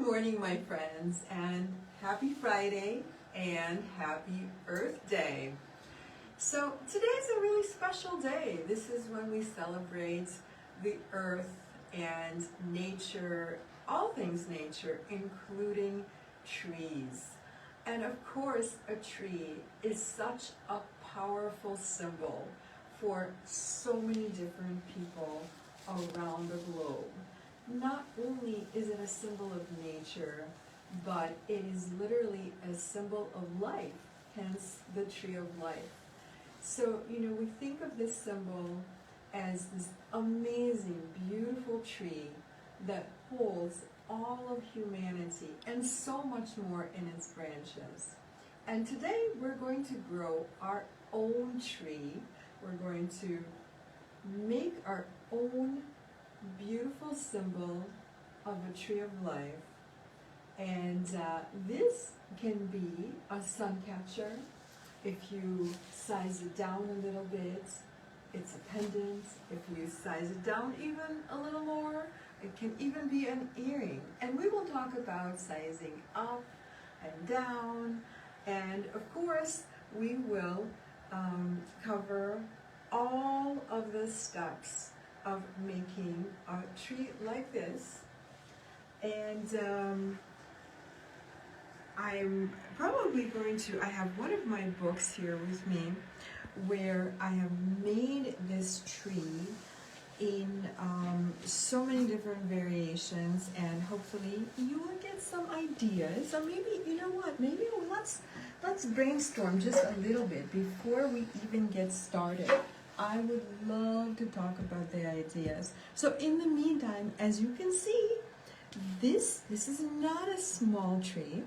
morning, my friends, and happy Friday and happy Earth Day. So today's a really special day. This is when we celebrate the earth and nature, all things nature, including trees. And of course, a tree is such a powerful symbol for so many different people around the globe. Not only is it a symbol of nature, but it is literally a symbol of life, hence the Tree of Life. So, we think of this symbol as this amazing, beautiful tree that holds all of humanity and so much more in its branches. And today we're going to grow our own tree. We're going to make our own beautiful symbol of a tree of life. And this can be a sun catcher. If you size it down a little bit, it's a pendant. If you size it down even a little more, it can even be an earring. And we will talk about sizing up and down. And of course, we will cover all of the steps of making a tree like this. And I'm probably going to, I have one of my books here with me where I have made this tree in so many different variations, and hopefully you will get some ideas. Or maybe, you know what, maybe let's brainstorm just a little bit before we even get started. I would love to talk about the ideas. So in the meantime, as you can see, this is not a small tree.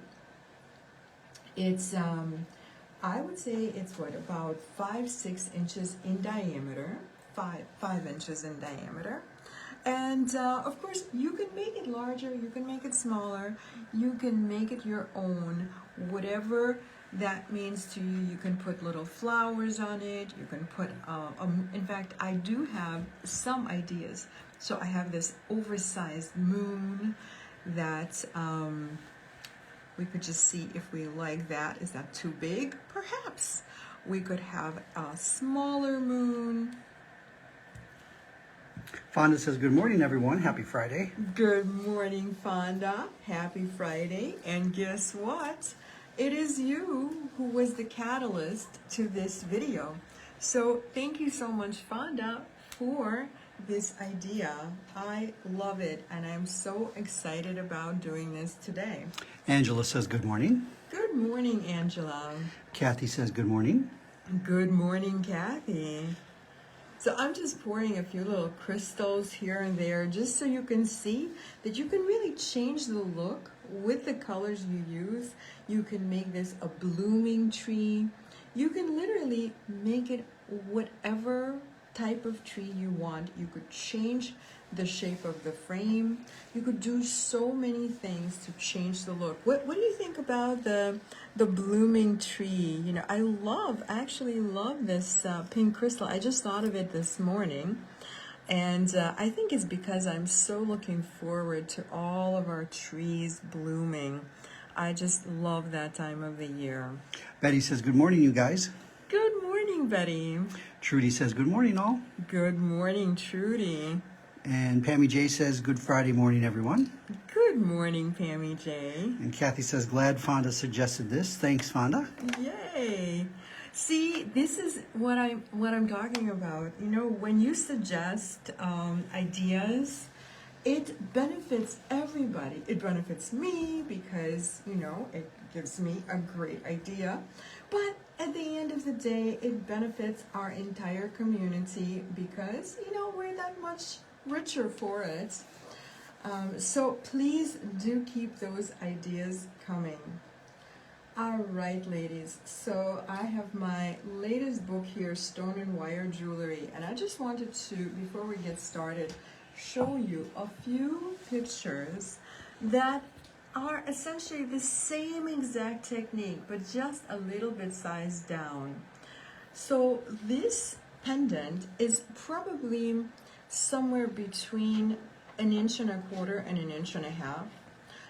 It's, I would say it's what, about 5-6 inches in diameter, 5 inches in diameter. And of course, you can make it larger, you can make it smaller, you can make it your own, whatever that means to you. You can put little flowers on it, you can put, in fact, I do have some ideas. So I have this oversized moon that we could just see if we like that. Is that too big? Perhaps. We could have a smaller moon. Fonda says, good morning, everyone. Happy Friday. Good morning, Fonda. Happy Friday. And guess what? It is you who was the catalyst to this video. So thank you so much, Fonda, for this idea. I love it, and I'm so excited about doing this today. Angela says, good morning. Good morning, Angela. Kathy says, good morning. Good morning, Kathy. So I'm just pouring a few little crystals here and there just so you can see that you can really change the look with the colors you use. You can make this a blooming tree. You can literally make it whatever type of tree you want. You could change the shape of the frame. You could do so many things to change the look. What do you think about the blooming tree? I actually love this pink crystal. I just thought of it this morning, and I think it's because I'm so looking forward to all of our trees blooming. I just love that time of the year. Betty says, good morning, you guys. Good morning, Betty. Trudy says, good morning, all. Good morning, Trudy. And Pammy J says, good Friday morning, everyone. Good morning, Pammy J. And Kathy says, glad Fonda suggested this. Thanks, Fonda. Yay. See, this is what I'm talking about. When you suggest ideas, it benefits everybody. It benefits me because, it gives me a great idea. But at the end of the day, it benefits our entire community because, we're that much richer for it. So please do keep those ideas coming. All right, ladies. So I have my latest book here, Stone and Wire Jewelry. And I just wanted to, before we get started, show you a few pictures that are essentially the same exact technique, but just a little bit sized down. So this pendant is probably somewhere between 1.25 inches and 1.5 inches.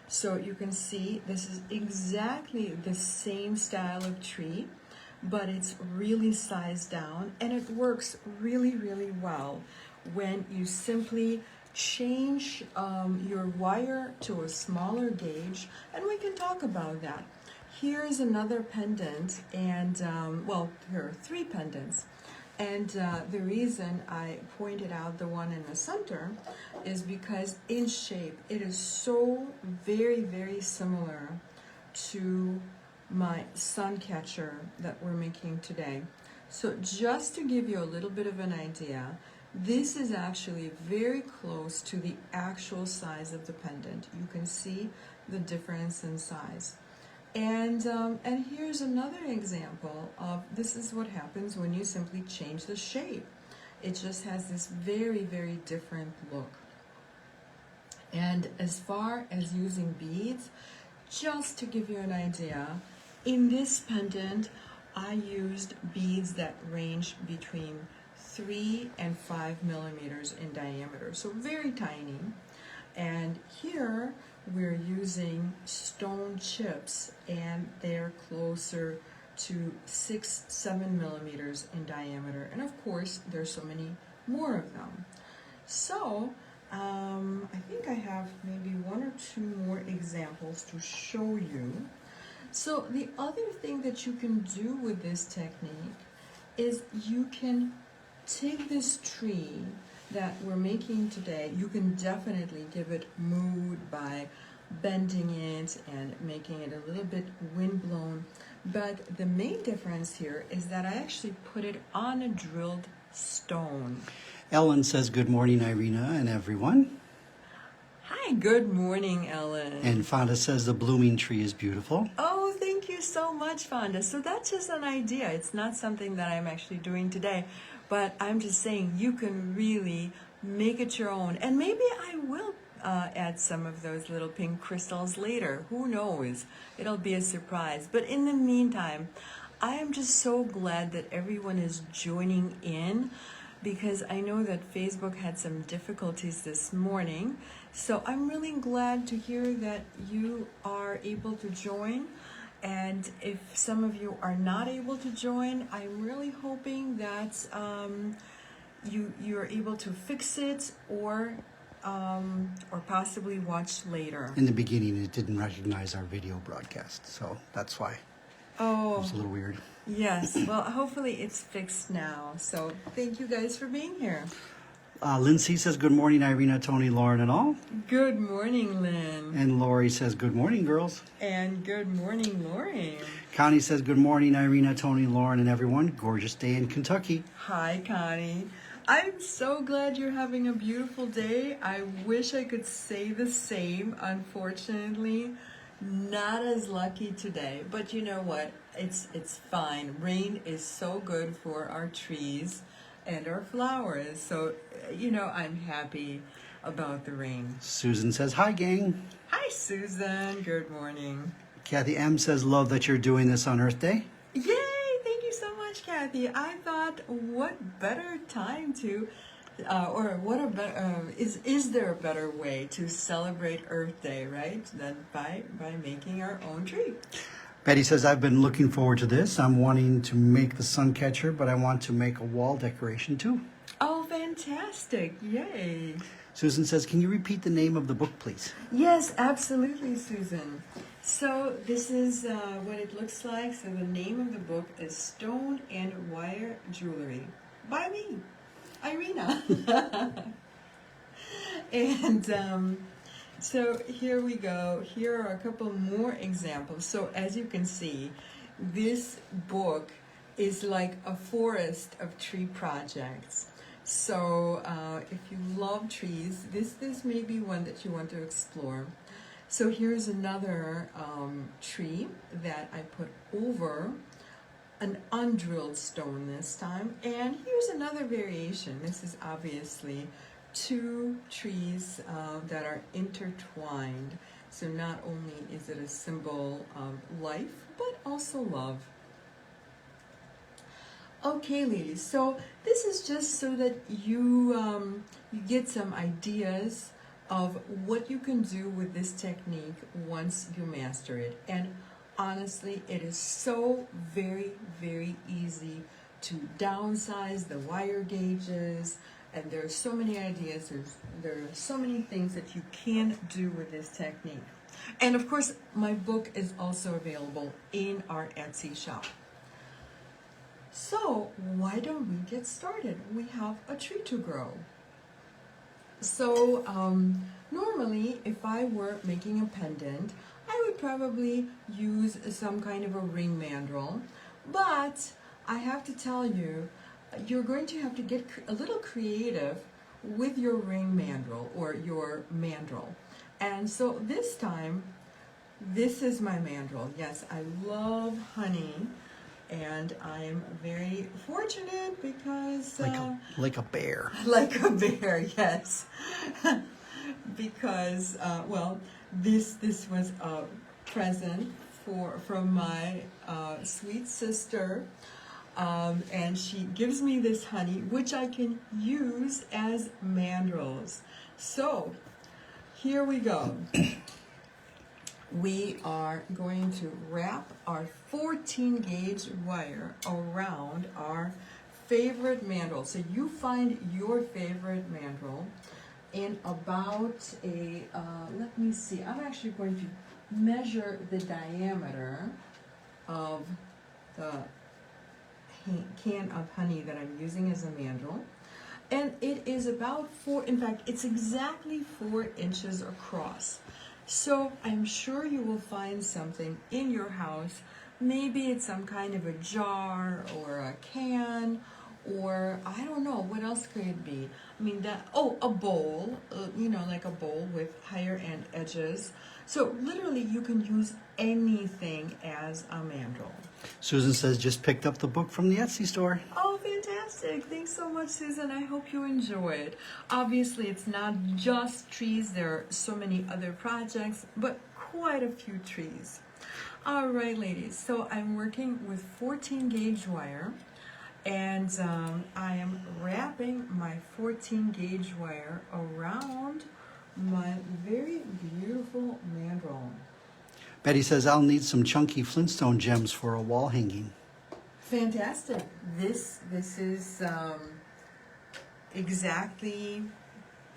So you can see this is exactly the same style of tree, but it's really sized down, and it works really, really well when you simply change your wire to a smaller gauge, and we can talk about that. Here's another pendant, and well, here are three pendants. And the reason I pointed out the one in the center is because in shape it is so very, very similar to my Suncatcher that we're making today. So just to give you a little bit of an idea, this is actually very close to the actual size of the pendant. You can see the difference in size. And here's another example of this is what happens when you simply change the shape. It just has this very, very different look. And as far as using beads, just to give you an idea, in this pendant, I used beads that range between 3 and 5 millimeters in diameter, so very tiny. And here we're using stone chips, and they're closer to 6-7 millimeters in diameter. And of course, there's so many more of them. So I think I have maybe one or two more examples to show you. So the other thing that you can do with this technique is you can take this tree that we're making today, you can definitely give it mood by bending it and making it a little bit windblown. But the main difference here is that I actually put it on a drilled stone. Ellen says, good morning, Irina and everyone. Hi, good morning, Ellen. And Fonda says the blooming tree is beautiful. Oh, thank you so much, Fonda. So that's just an idea. It's not something that I'm actually doing today, but I'm just saying you can really make it your own. And maybe I will add some of those little pink crystals later. Who knows? It'll be a surprise. But in the meantime, I am just so glad that everyone is joining in, because I know that Facebook had some difficulties this morning. So I'm really glad to hear that you are able to join. And if some of you are not able to join, I'm really hoping that you're able to fix it or possibly watch later. In the beginning, it didn't recognize our video broadcast, so that's why. Oh, It was a little weird. yes. Well, hopefully it's fixed now. So thank you guys for being here. Lindsay says, good morning, Irina, Tony, Lauren, and all. Good morning, Lynn. And Lori says, good morning, girls. And good morning, Lori. Connie says, good morning, Irina, Tony, Lauren, and everyone. Gorgeous day in Kentucky. Hi, Connie. I'm so glad you're having a beautiful day. I wish I could say the same. Unfortunately, not as lucky today. But you know what? It's fine. Rain is so good for our trees and our flowers. So, you know, I'm happy about the rain. Susan says, hi, gang. Hi, Susan. Good morning. Kathy M says, love that you're doing this on Earth Day. Yay! Thank you so much, Kathy. I thought, what better time to, is there a better way to celebrate Earth Day, right? Than by making our own tree. Betty says, I've been looking forward to this. I'm wanting to make the Suncatcher, but I want to make a wall decoration too. Oh, fantastic. Yay. Susan says, can you repeat the name of the book, please? Yes, absolutely, Susan. So this is what it looks like. So the name of the book is Stone and Wire Jewelry by me, Irina. And so here we go. Here are a couple more examples. So as you can see, this book is like a forest of tree projects. So if you love trees, this may be one that you want to explore. So here's another tree that I put over an undrilled stone this time. And here's another variation. This is obviously two trees that are intertwined. So not only is it a symbol of life, but also love. Okay, ladies, so this is just so that you get some ideas of what you can do with this technique once you master it. And honestly, it is so very, very easy to downsize the wire gauges, and there are so many ideas, there are so many things that you can do with this technique. And of course, my book is also available in our Etsy shop. So why don't we get started? We have a tree to grow. So normally, if I were making a pendant, I would probably use some kind of a ring mandrel, but I have to tell you, you're going to have to get a little creative with your ring mandrel or your mandrel. And so this time, this is my mandrel. Yes, I love honey, and I'm very fortunate because... Like a bear. Like a bear, yes. Because, well, this was a present from my sweet sister, and she gives me this honey, which I can use as mandrels. So, here we go. We are going to wrap our 14 gauge wire around our favorite mandrel. So you find your favorite mandrel in about a, let me see, I'm actually going to measure the diameter of the can of honey that I'm using as a mandrel. And it is about in fact, it's exactly 4 inches across. So I'm sure you will find something in your house. Maybe it's some kind of a jar or a can, or I don't know, what else could it be? I mean, a bowl, you know, like a bowl with higher end edges. So literally you can use anything as a mandrel. Susan says just picked up the book from the Etsy store. Oh, fantastic. Thanks so much, Susan. I hope you enjoy it. Obviously, it's not just trees. There are so many other projects, but quite a few trees. All right, ladies. So I'm working with 14 gauge wire, and I am wrapping my 14 gauge wire around my very beautiful mandrel. Betty says I'll need some chunky Flintstone gems for a wall hanging. Fantastic. This is exactly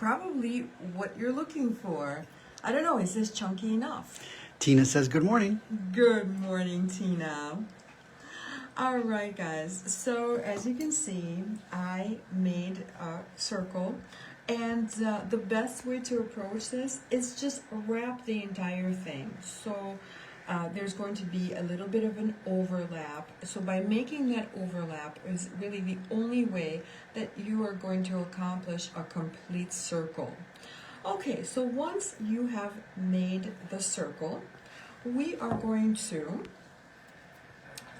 probably what you're looking for. I don't know, is this chunky enough? Tina says good morning. Good morning, Tina. All right, guys. So as you can see, I made a circle. And the best way to approach this is just wrap the entire thing. So there's going to be a little bit of an overlap. So by making that overlap is really the only way that you are going to accomplish a complete circle. Okay, so once you have made the circle, we are going to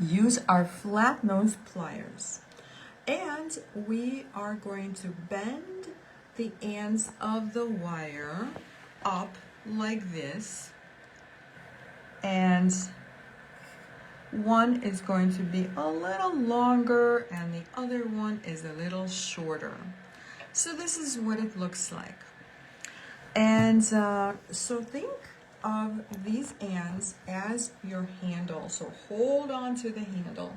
use our flat nose pliers. And we are going to bend the ends of the wire up like this, and one is going to be a little longer and the other one is a little shorter. So this is what it looks like. And so think of these ends as your handle. So hold on to the handle.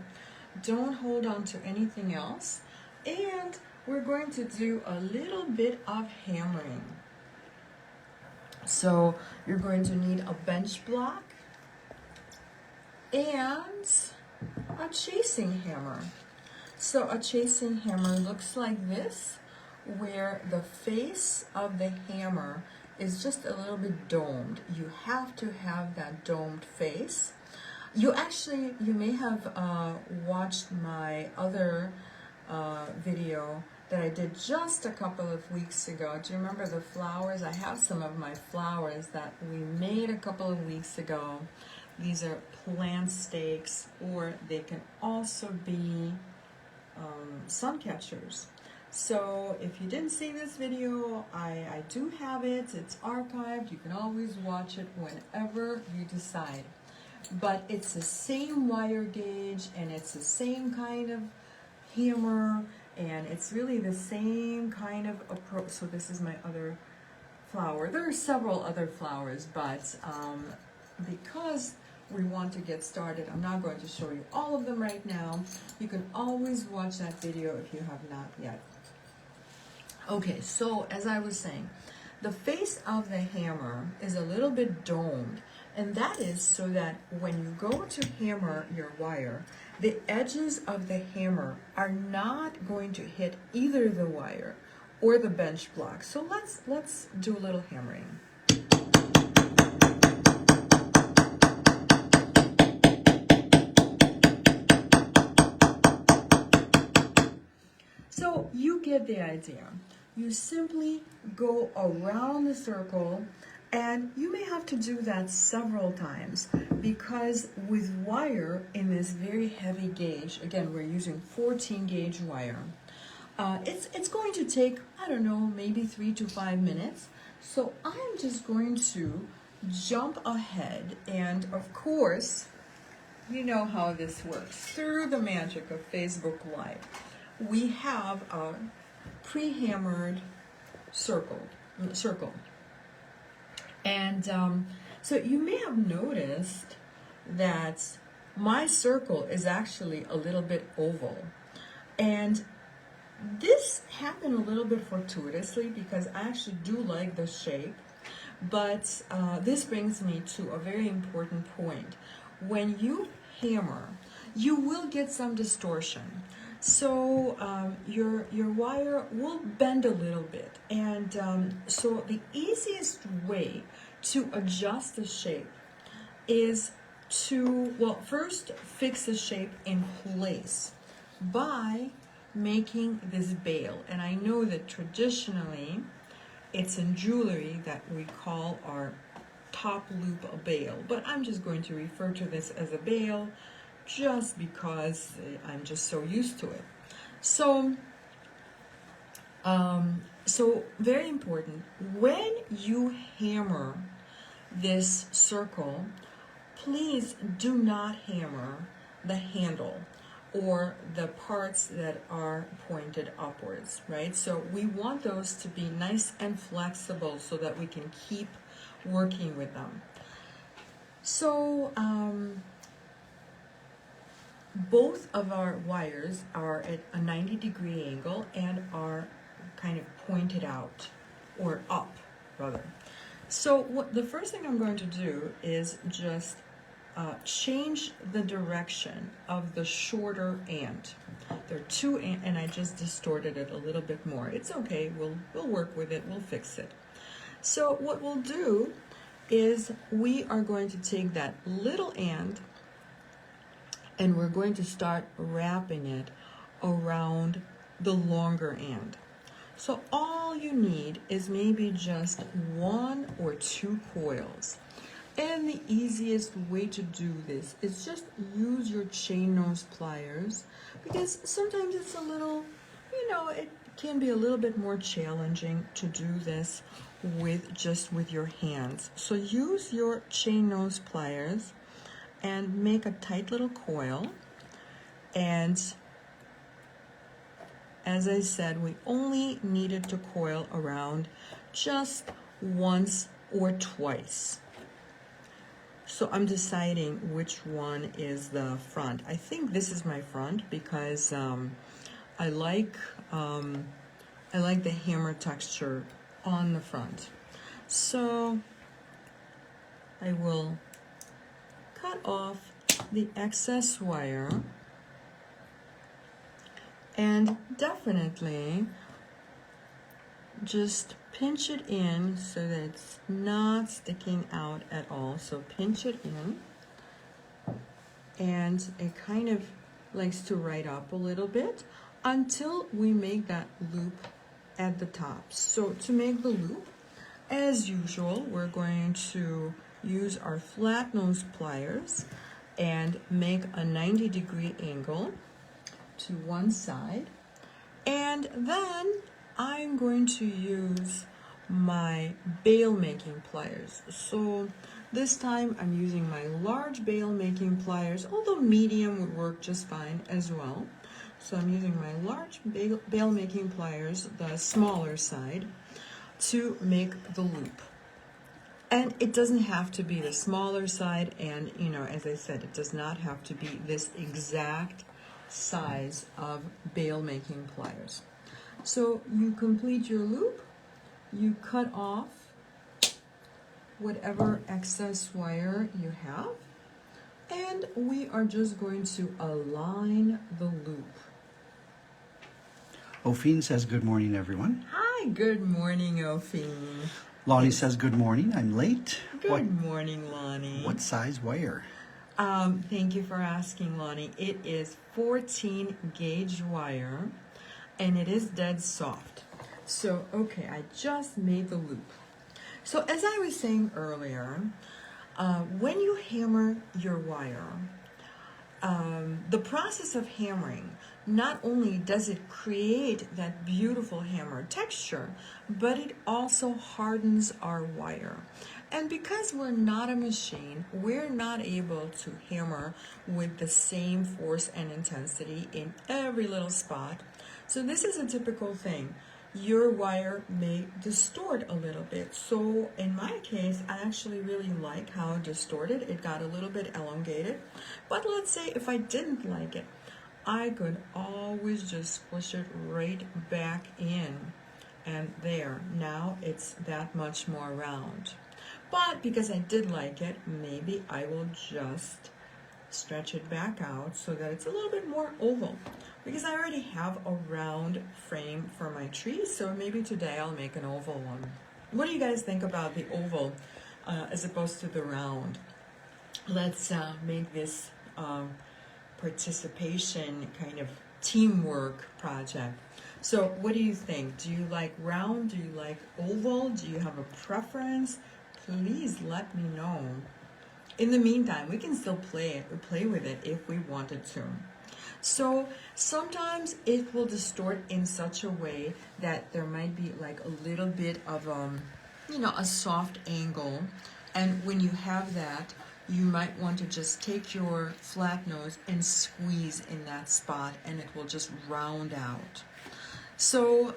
Don't hold on to anything else. And we're going to do a little bit of hammering. So you're going to need a bench block and a chasing hammer. So a chasing hammer looks like this, where the face of the hammer is just a little bit domed. You have to have that domed face. You may have watched my other video that I did just a couple of weeks ago. Do you remember the flowers? I have some of my flowers that we made a couple of weeks ago. These are plant stakes, or they can also be sun catchers. So if you didn't see this video, I do have it. It's archived. You can always watch it whenever you decide. But it's the same wire gauge, and it's the same kind of hammer, and it's really the same kind of approach. So this is my other flower. There are several other flowers, but because we want to get started, I'm not going to show you all of them right now. You can always watch that video if you have not yet. Okay, so as I was saying, the face of the hammer is a little bit domed, and that is so that when you go to hammer your wire, the edges of the hammer are not going to hit either the wire or the bench block. So let's do a little hammering. So you get the idea. You simply go around the circle, and you may have to do that several times because with wire in this very heavy gauge, again, we're using 14 gauge wire, it's going to take, I don't know, maybe 3 to 5 minutes. So I'm just going to jump ahead, and of course, you know how this works. Through the magic of Facebook Live, we have a pre-hammered circle. And so you may have noticed that my circle is actually a little bit oval. And this happened a little bit fortuitously because I actually do like the shape. But this brings me to a very important point. When you hammer, you will get some distortion. So your wire will bend a little bit, and so the easiest way to adjust the shape is to, well, first fix the shape in place by making this bail. And I know that traditionally it's in jewelry that we call our top loop a bail, but I'm just going to refer to this as a bail just because I'm just so used to it. So, so very important, when you hammer this circle, please do not hammer the handle or the parts that are pointed upwards, right? So we want those to be nice and flexible so that we can keep working with them. So, both of our wires are at a 90-degree angle and are kind of pointed out, or up, rather. So the first thing I'm going to do is just change the direction of the shorter end. There are two, and I just distorted it a little bit more. It's okay, we'll work with it, we'll fix it. So what we'll do is we are going to take that little end and we're going to start wrapping it around the longer end. So all you need is maybe just 1 or 2 coils. And the easiest way to do this is just use your chain nose pliers, because sometimes it's a little, it can be a little bit more challenging to do this with your hands. So use your chain nose pliers and make a tight little coil. And as I said, we only needed to coil around just once or twice. So I'm deciding which one is the front. I think this is my front because I like the hammer texture on the front. So I will cut off the excess wire and definitely just pinch it in so that it's not sticking out at all. So pinch it in, and it kind of likes to ride up a little bit until we make that loop at the top. So to make the loop, as usual, we're going to use our flat nose pliers and make a 90-degree angle to one side, and then I'm going to use my bail making pliers. So this time I'm using my large bail making pliers, although medium would work just fine as well. So I'm using my large bail making pliers, the smaller side. to make the loop. And it doesn't have to be the smaller side, and as I said, it does not have to be this exact size of bail making pliers. So you complete your loop, you cut off whatever excess wire you have, and we are just going to align the loop. Ophine says, good morning, everyone. Hi, good morning, Ophine. Lonnie says, good morning, I'm late. Good morning, Lonnie. What size wire? Thank you for asking, Lonnie. It is 14 gauge wire, and it is dead soft. So, okay, I just made the loop. So, as I was saying earlier, when you hammer your wire, the process of hammering, not only does it create that beautiful hammer texture, but it also hardens our wire. And because we're not a machine, we're not able to hammer with the same force and intensity in every little spot. So this is a typical thing. Your wire may distort a little bit. So in my case, I actually really like how it distorted. It got a little bit elongated. But let's say if I didn't like it, I could always just squish it right back in. And there, now it's that much more round. But because I did like it, maybe I will just stretch it back out so that it's a little bit more oval. Because I already have a round frame for my tree, so maybe today I'll make an oval one. What do you guys think about the oval as opposed to the round? Let's make this participation kind of teamwork project. So what do you think? Do you like round? Do you like oval? Do you have a preference? Please let me know. In the meantime, we can still play with it if we wanted to. So sometimes it will distort in such a way that there might be like a little bit of a soft angle. And when you have that, you might want to just take your flat nose and squeeze in that spot, and it will just round out. So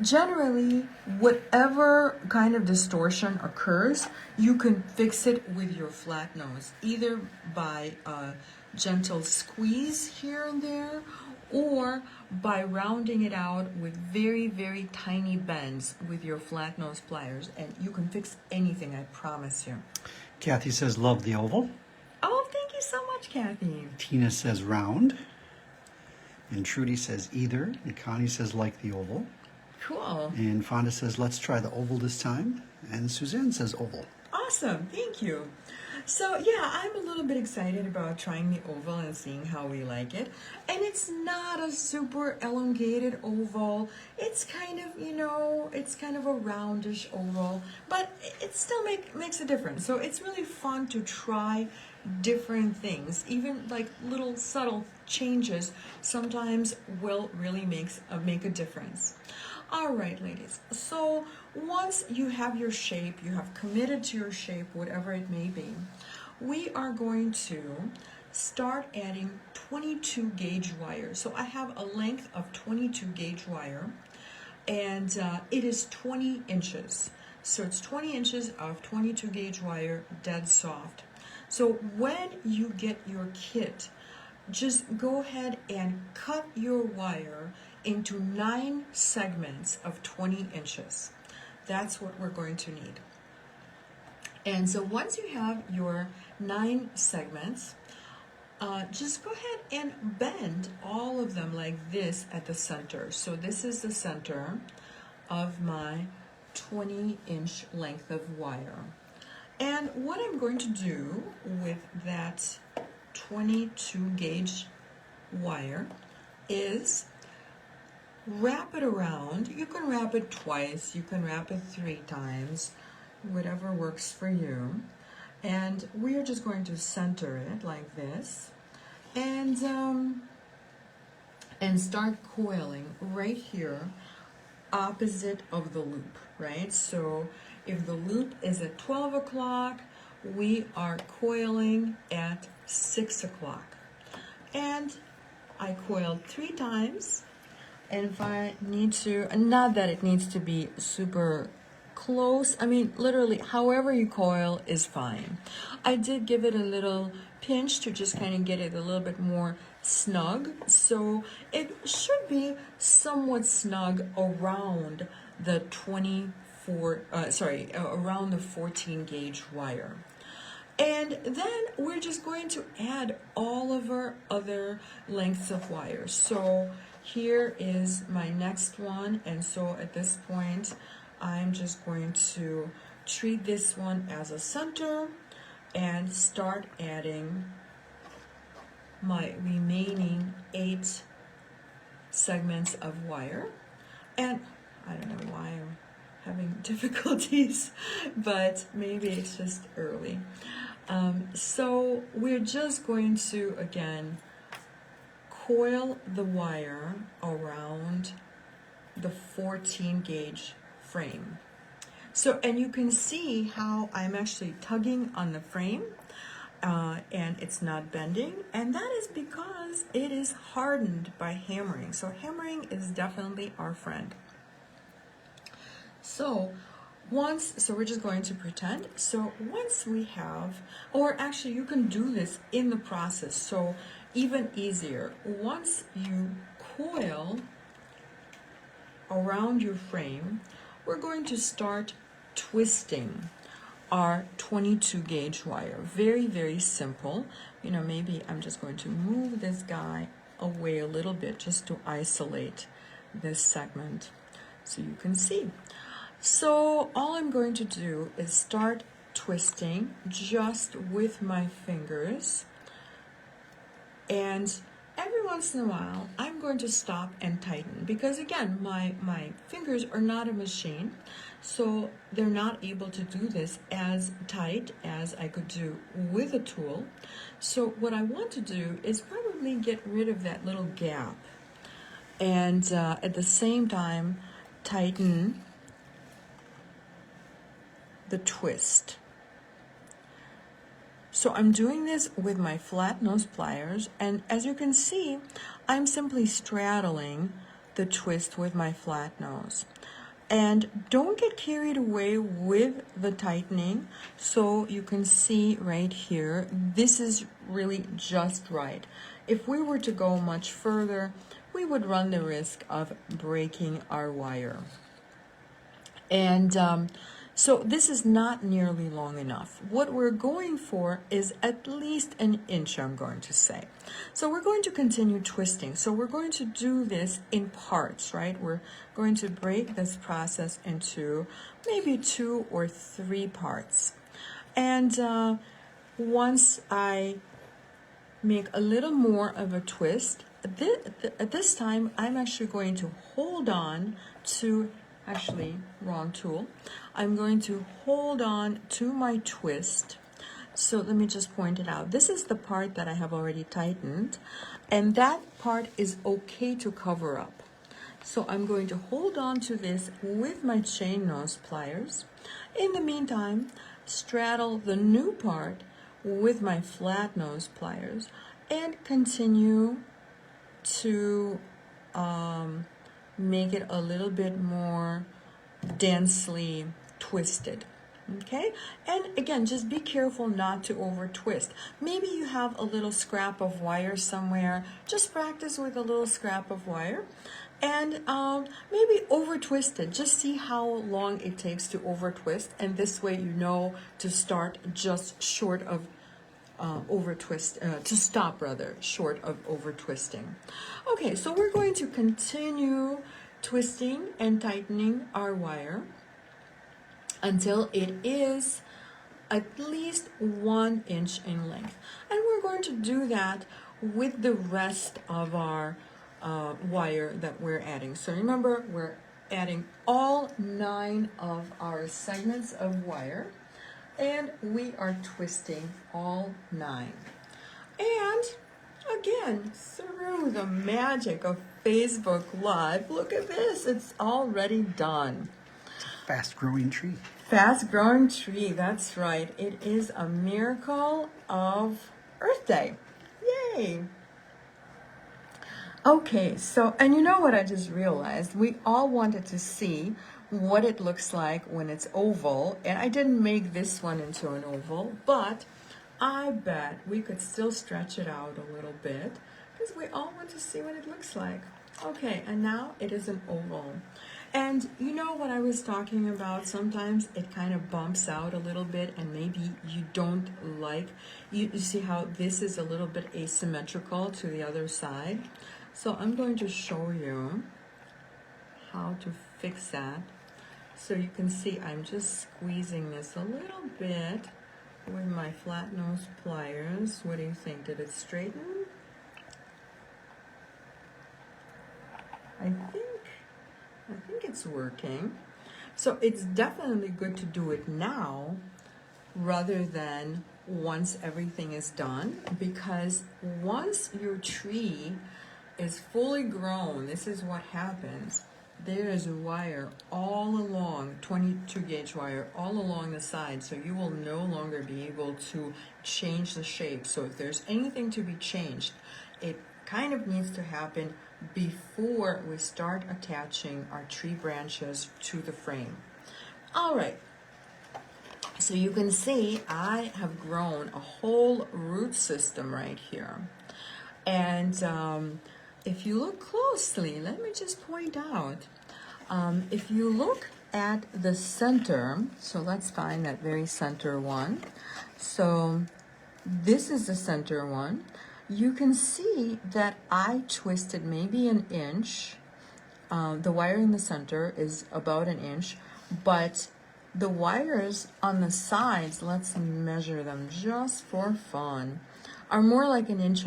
generally, whatever kind of distortion occurs, you can fix it with your flat nose, either by a gentle squeeze here and there, or by rounding it out with very, very tiny bends with your flat nose pliers, and you can fix anything, I promise you. Kathy says, love the oval. Oh, thank you so much, Kathy. Tina says, round. And Trudy says, either. And Connie says, like the oval. Cool. And Fonda says, let's try the oval this time. And Suzanne says, oval. Awesome, thank you. So yeah, I'm a little bit excited about trying the oval and seeing how we like it. And it's not a super elongated oval. It's kind of, it's kind of a roundish oval, but it still makes a difference. So it's really fun to try different things. Even like little subtle changes sometimes will really make a difference. All right, ladies. So once you have your shape, you have committed to your shape, whatever it may be, we are going to start adding 22 gauge wire. So I have a length of 22 gauge wire, and it is 20 inches. So it's 20 inches of 22 gauge wire, dead soft. So when you get your kit, just go ahead and cut your wire into 9 segments of 20 inches. That's what we're going to need. And so once you have your 9 segments, just go ahead and bend all of them like this at the center. So this is the center of my 20-inch length of wire. And what I'm going to do with that 22 gauge wire is wrap it around. You can wrap it twice, you can wrap it 3 times, whatever works for you. And we are just going to center it like this, and start coiling right here opposite of the loop, right? So if the loop is at 12 o'clock, we are coiling at 6 o'clock. And I coiled 3 times. And if I need to, and not that it needs to be super close, I mean, literally, however you coil is fine. I did give it a little pinch to just kind of get it a little bit more snug. So it should be somewhat snug around the around the 14 gauge wire. And then we're just going to add all of our other lengths of wire. So here is my next one, and so at this point I'm just going to treat this one as a center and start adding my remaining 8 segments of wire. And I don't know why I'm having difficulties, but maybe it's just early. So we're just going to, again, coil the wire around the 14 gauge frame. So, and you can see how I'm actually tugging on the frame and it's not bending, and that is because it is hardened by hammering. So hammering is definitely our friend. So we're just going to pretend. So once we have, or actually you can do this in the process, so even easier. Once you coil around your frame, we're going to start twisting our 22 gauge wire. Very, very simple. You know, maybe I'm just going to move this guy away a little bit just to isolate this segment so you can see. So all I'm going to do is start twisting just with my fingers, and every once in a while I'm going to stop and tighten, because again my fingers are not a machine, so they're not able to do this as tight as I could do with a tool. So what I want to do is probably get rid of that little gap, and at the same time tighten the twist. So I'm doing this with my flat nose pliers, and as you can see, I'm simply straddling the twist with my flat nose. And don't get carried away with the tightening. So you can see right here, this is really just right. If we were to go much further, we would run the risk of breaking our wire. And so this is not nearly long enough. What we're going for is at least an inch, I'm going to say. So we're going to continue twisting. So we're going to do this in parts, right? We're going to break this process into maybe 2 or 3 parts. And once I make a little more of a twist, at this time I'm actually going to hold on to, actually wrong tool, I'm going to hold on to my twist. So let me just point it out. This is the part that I have already tightened, and that part is okay to cover up. So I'm going to hold on to this with my chain nose pliers. In the meantime, straddle the new part with my flat nose pliers and continue to make it a little bit more densely twisted. Okay, and again, just be careful not to over twist. Maybe you have a little scrap of wire somewhere. Just practice with a little scrap of wire, and maybe over twist it. Just see how long it takes to over twist, and this way you know to start just short of to stop rather short of over twisting. Okay, so we're going to continue twisting and tightening our wire until it is at least 1 inch in length. And we're going to do that with the rest of our wire that we're adding. So remember, we're adding all 9 of our segments of wire, and we are twisting all 9. And again, through the magic of Facebook Live, look at this, it's already done. Fast-growing tree. Fast-growing tree, that's right. It is a miracle of Earth Day. Yay! Okay, so, and you know what I just realized? We all wanted to see what it looks like when it's oval, and I didn't make this one into an oval, but I bet we could still stretch it out a little bit because we all want to see what it looks like. Okay, and now it is an oval. And you know what I was talking about? Sometimes it kind of bumps out a little bit and maybe you don't like, you see how this is a little bit asymmetrical to the other side? So I'm going to show you how to fix that. So you can see I'm just squeezing this a little bit with my flat nose pliers. What do you think? Did it straighten? I think it's working. So it's definitely good to do it now rather than once everything is done, because once your tree is fully grown, this is what happens. There is a wire all along, 22 gauge wire, all along the side, so you will no longer be able to change the shape. So if there's anything to be changed, it kind of needs to happen before we start attaching our tree branches to the frame. All right, so you can see I have grown a whole root system right here. And if you look closely, let me just point out, if you look at the center, so let's find that very center one. So this is the center one. You can see that I twisted maybe an inch. The wire in the center is about an inch, but the wires on the sides, let's measure them just for fun, are more like 1.5 inches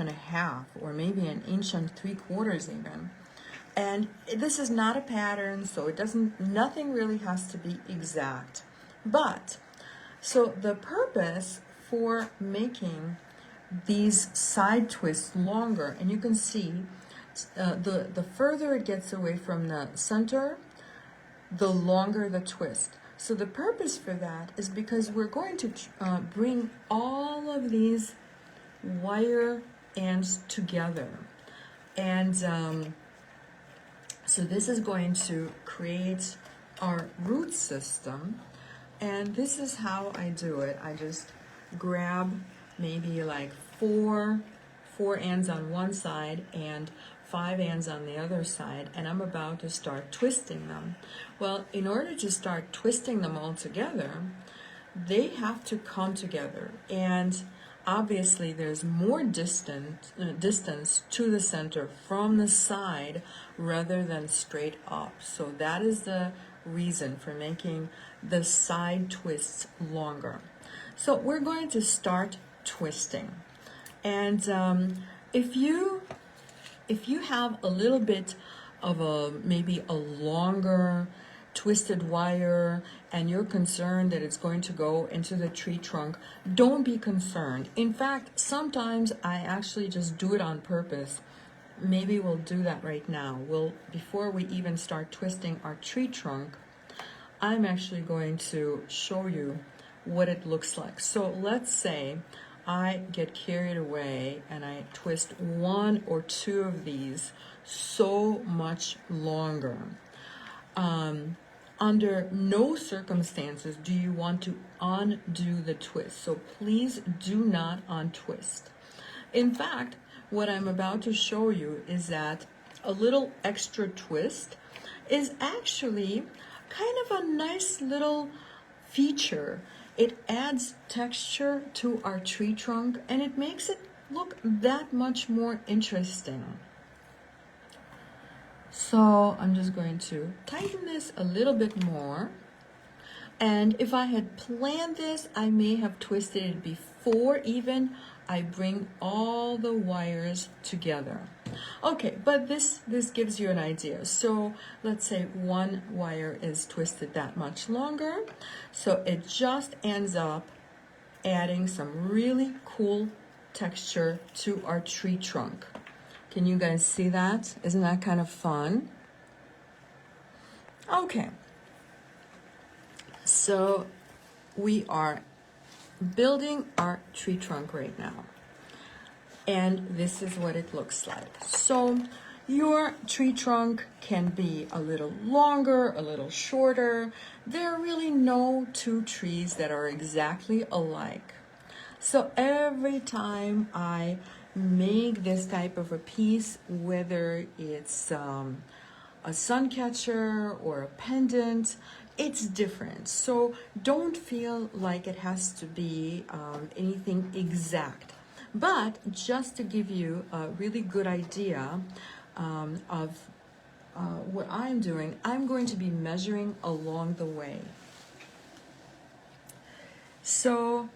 or maybe 1.75 inches even. And this is not a pattern, so it doesn't, nothing really has to be exact. But, so the purpose for making these side twists longer, and you can see the further it gets away from the center, the longer the twist. So the purpose for that is because we're going to bring all of these wire ends together. And so this is going to create our root system. And this is how I do it. I just grab maybe like four ends on one side and 5 ends on the other side, and I'm about to start twisting them. Well, in order to start twisting them all together, they have to come together, and obviously there's more distance to the center from the side rather than straight up. So that is the reason for making the side twists longer. So we're going to start twisting, and if you have a little bit of maybe a longer twisted wire and you're concerned that it's going to go into the tree trunk, don't be concerned. In fact, sometimes I actually just do it on purpose. Maybe we'll do that right now. Before we even start twisting our tree trunk, I'm actually going to show you what it looks like. So let's say I get carried away and I twist 1 or 2 of these so much longer. Under no circumstances do you want to undo the twist. So please do not untwist. In fact, what I'm about to show you is that a little extra twist is actually kind of a nice little feature. It adds texture to our tree trunk and it makes it look that much more interesting. So I'm just going to tighten this a little bit more. And if I had planned this, I may have twisted it before even I bring all the wires together. Okay, but this gives you an idea. So let's say one wire is twisted that much longer. So it just ends up adding some really cool texture to our tree trunk. Can you guys see that? Isn't that kind of fun? Okay. So we are building our tree trunk right now. And this is what it looks like. So Your tree trunk can be a little longer, a little shorter. There are really no two trees that are exactly alike. So every time I make this type of a piece, whether it's a sun catcher or a pendant, it's different. So don't feel like it has to be anything exact. But just to give you a really good idea of what I'm doing, I'm going to be measuring along the way. So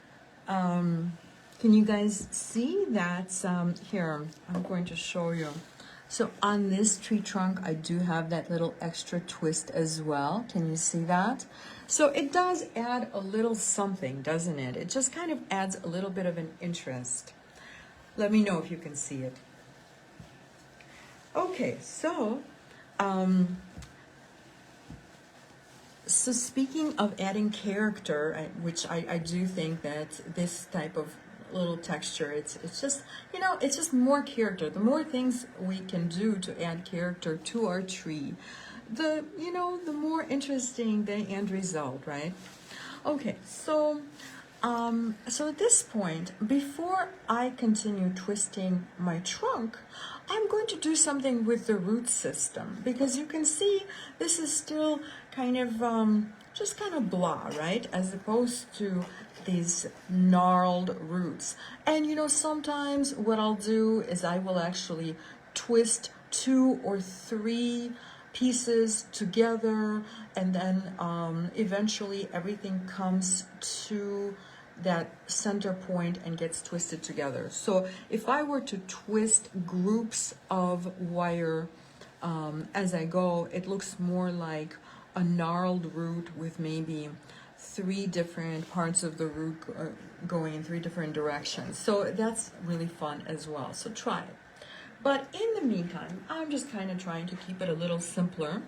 can you guys see that? Here, I'm going to show you. So on this tree trunk, I do have that little extra twist as well. Can you see that? So it does add a little something, doesn't it? It just kind of adds a little bit of an interest. Let me know if you can see it. Okay, so speaking of adding character, which I do think that this type of little texture, it's just, you know, it's just more character. The more things we can do to add character to our tree, the more interesting the end result, right? Okay, so at this point, before I continue twisting my trunk, I'm going to do something with the root system, because you can see this is still kind of just kind of blah, right? As opposed to these gnarled roots. And you know, sometimes what I'll do is I will actually twist 2 or 3 pieces together, and then eventually everything comes to that center point and gets twisted together. So if I were to twist groups of wire as I go, it looks more like a gnarled root with maybe 3 different parts of the root going in 3 different directions. So that's really fun as well. So try it. But in the meantime, I'm just kind of trying to keep it a little simpler.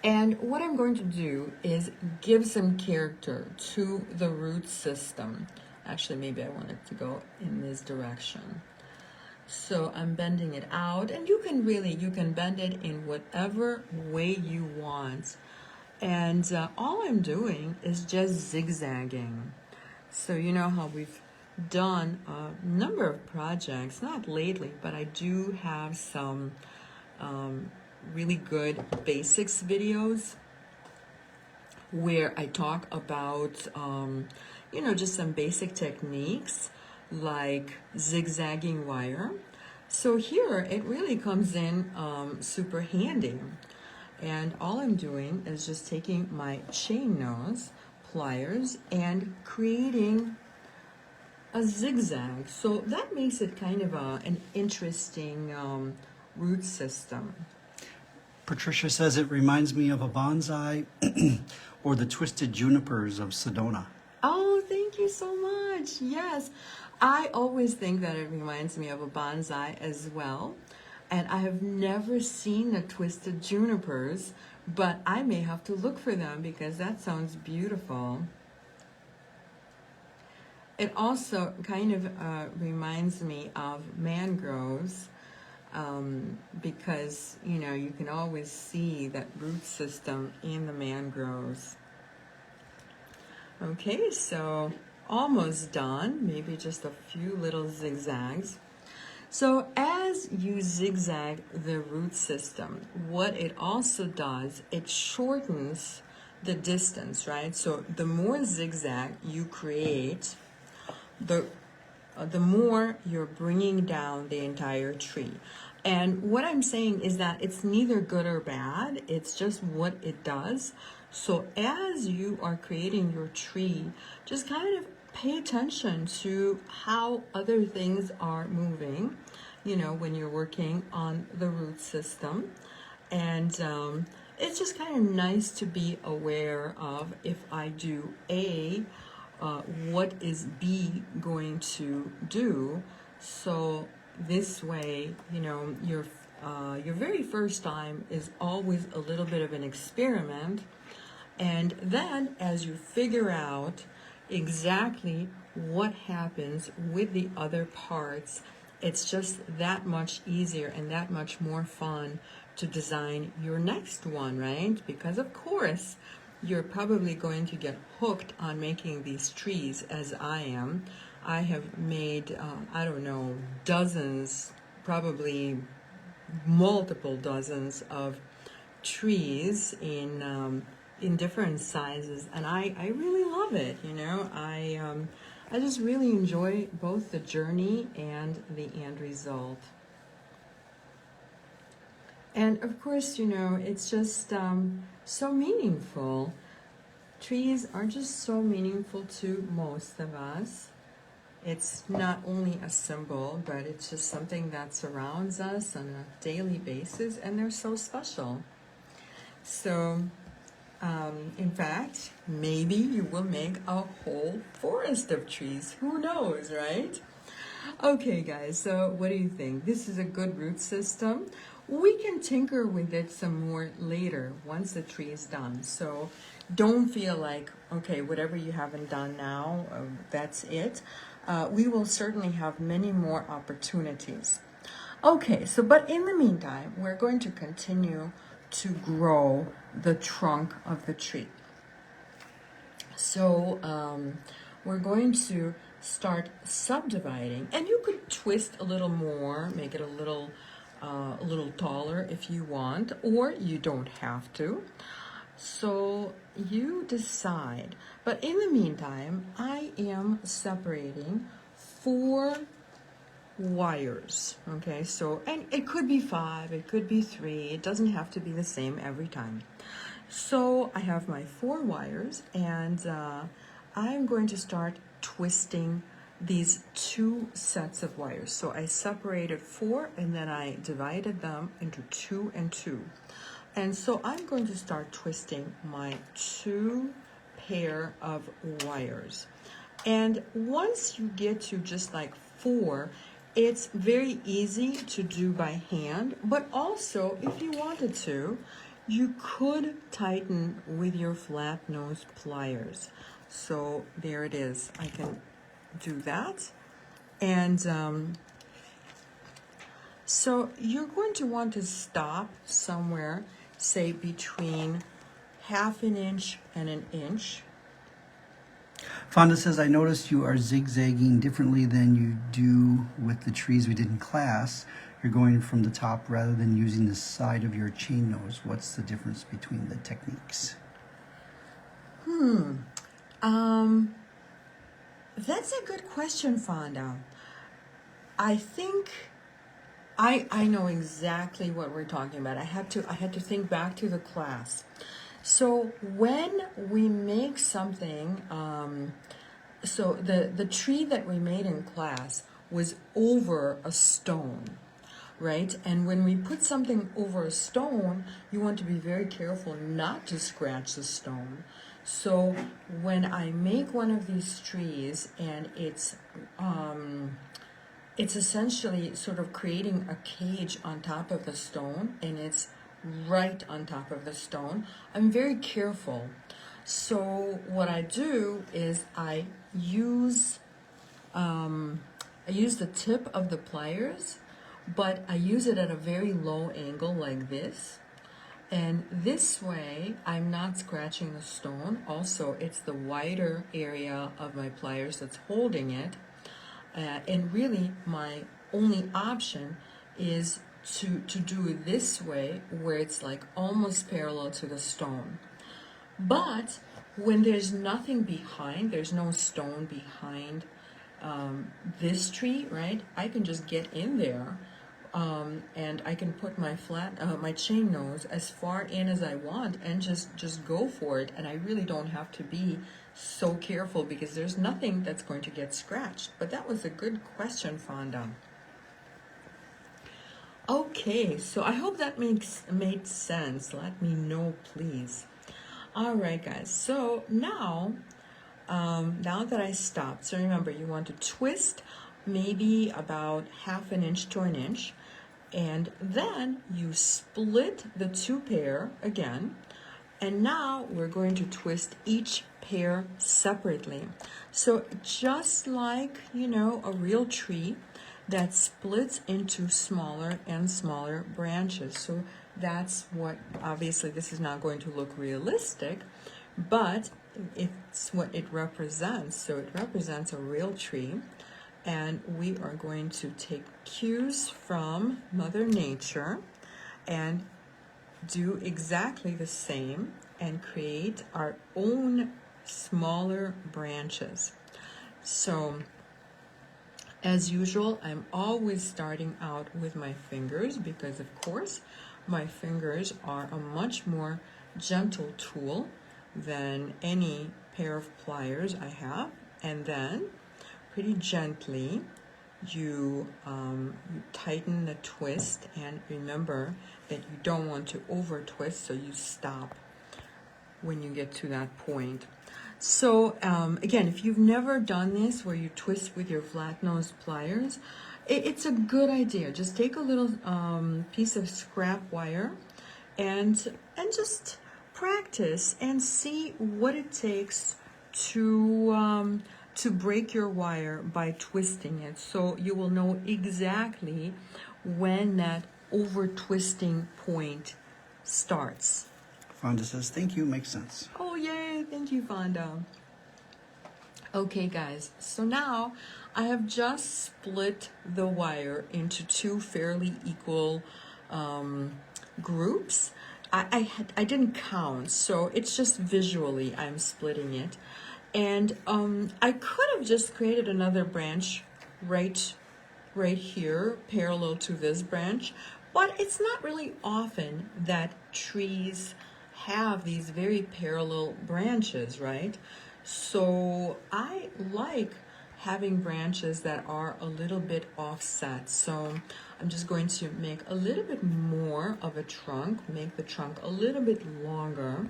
And what I'm going to do is give some character to the root system. Actually, maybe I want it to go in this direction. So I'm bending it out, and you can bend it in whatever way you want. And all I'm doing is just zigzagging. So you know how we've done a number of projects, not lately, but I do have some really good basics videos where I talk about just some basic techniques like zigzagging wire. So here it really comes in super handy, and all I'm doing is just taking my chain nose pliers and creating a zigzag. So that makes it kind of an interesting root system. Patricia says it reminds me of a bonsai or the twisted junipers of Sedona. Oh, thank you so much. Yes, I always think that it reminds me of a bonsai as well. And I have never seen the twisted junipers, but I may have to look for them because that sounds beautiful. It also kind of reminds me of mangroves. Because you can always see that root system in the mangroves. Okay, so almost done, maybe just a few little zigzags. So as you zigzag the root system, what it also does, it shortens the distance, right? So the more zigzag you create, the more you're bringing down the entire tree. And what I'm saying is that it's neither good or bad, it's just what it does. So as you are creating your tree, just kind of pay attention to how other things are moving, when you're working on the root system. And it's just kind of nice to be aware of, if I do A, what is B going to do? So this way, your very first time is always a little bit of an experiment, and then as you figure out exactly what happens with the other parts, it's just that much easier and that much more fun to design your next one, right? Because of course, you're probably going to get hooked on making these trees as I am. I have made, I don't know, dozens, probably multiple dozens of trees in different sizes, and I really love it. I just really enjoy both the journey and the end result. And of course, it's just so meaningful. Trees are just so meaningful to most of us. It's not only a symbol, but it's just something that surrounds us on a daily basis, and they're so special. So, in fact, maybe you will make a whole forest of trees. Who knows, right? Okay, guys, so what do you think? This is a good root system. We can tinker with it some more later once the tree is done. So don't feel like, okay, whatever you haven't done now, that's it. We will certainly have many more opportunities. Okay, but in the meantime, we're going to continue to grow the trunk of the tree. So we're going to start subdividing, and you could twist a little more, make it a little taller if you want, or you don't have to. So you decide. But in the meantime, I am separating 4 wires. Okay, and it could be 5, it could be 3. It doesn't have to be the same every time. So I have my 4 wires, and I'm going to start twisting these 2 sets of wires. So I separated 4, and then I divided them into 2 and 2. And so I'm going to start twisting my 2 pair of wires. And once you get to just like 4, it's very easy to do by hand, but also if you wanted to, you could tighten with your flat nose pliers. So there it is. I can do that. And so you're going to want to stop somewhere, say between 1/2 inch and 1 inch. Fonda says, I noticed you are zigzagging differently than you do with the trees we did in class. You're going from the top rather than using the side of your chain nose. What's the difference between the techniques? That's a good question, Fonda. I think I know exactly what we're talking about. I had to think back to the class. So when we make something, so the tree that we made in class was over a stone, right? And when we put something over a stone, you want to be very careful not to scratch the stone. So when I make one of these trees and it's essentially sort of creating a cage on top of the stone, and it's right on top of the stone, I'm very careful. So what I do is I use the tip of the pliers, but I use it at a very low angle like this. And this way, I'm not scratching the stone. Also, it's the wider area of my pliers that's holding it. And really, my only option is to do it this way, where it's like almost parallel to the stone. But when there's nothing behind, there's no stone behind this tree, right? I can just get in there, and I can put my my chain nose as far in as I want and just go for it. And I really don't have to be so careful because there's nothing that's going to get scratched. But that was a good question, Fonda. Okay, so I hope that made sense. Let me know, please. All right, guys. So now that I stopped, so remember, you want to twist maybe about 1/2 inch to 1 inch, and then you split the 2 pair again, and now we're going to twist each pair separately. So just like, a real tree, that splits into smaller and smaller branches. So that's what, obviously this is not going to look realistic, but it's what it represents. So it represents a real tree, and we are going to take cues from Mother Nature and do exactly the same and create our own smaller branches. So as usual, I'm always starting out with my fingers because, of course, my fingers are a much more gentle tool than any pair of pliers I have. And then, pretty gently, you tighten the twist, and remember that you don't want to over twist, so you stop when you get to that point. So again, if you've never done this where you twist with your flat nose pliers, it's a good idea. Just take a little piece of scrap wire and just practice and see what it takes to break your wire by twisting it. So you will know exactly when that over twisting point starts. Fonda says, thank you, makes sense. Oh, yay. Thank you, Fonda. Okay, guys. So now I have just split the wire into two fairly equal groups. I didn't count, so it's just visually I'm splitting it. And I could have just created another branch right here, parallel to this branch, but it's not really often that trees have these very parallel branches, right? So I like having branches that are a little bit offset. So I'm just going to make a little bit more of a trunk, make the trunk a little bit longer.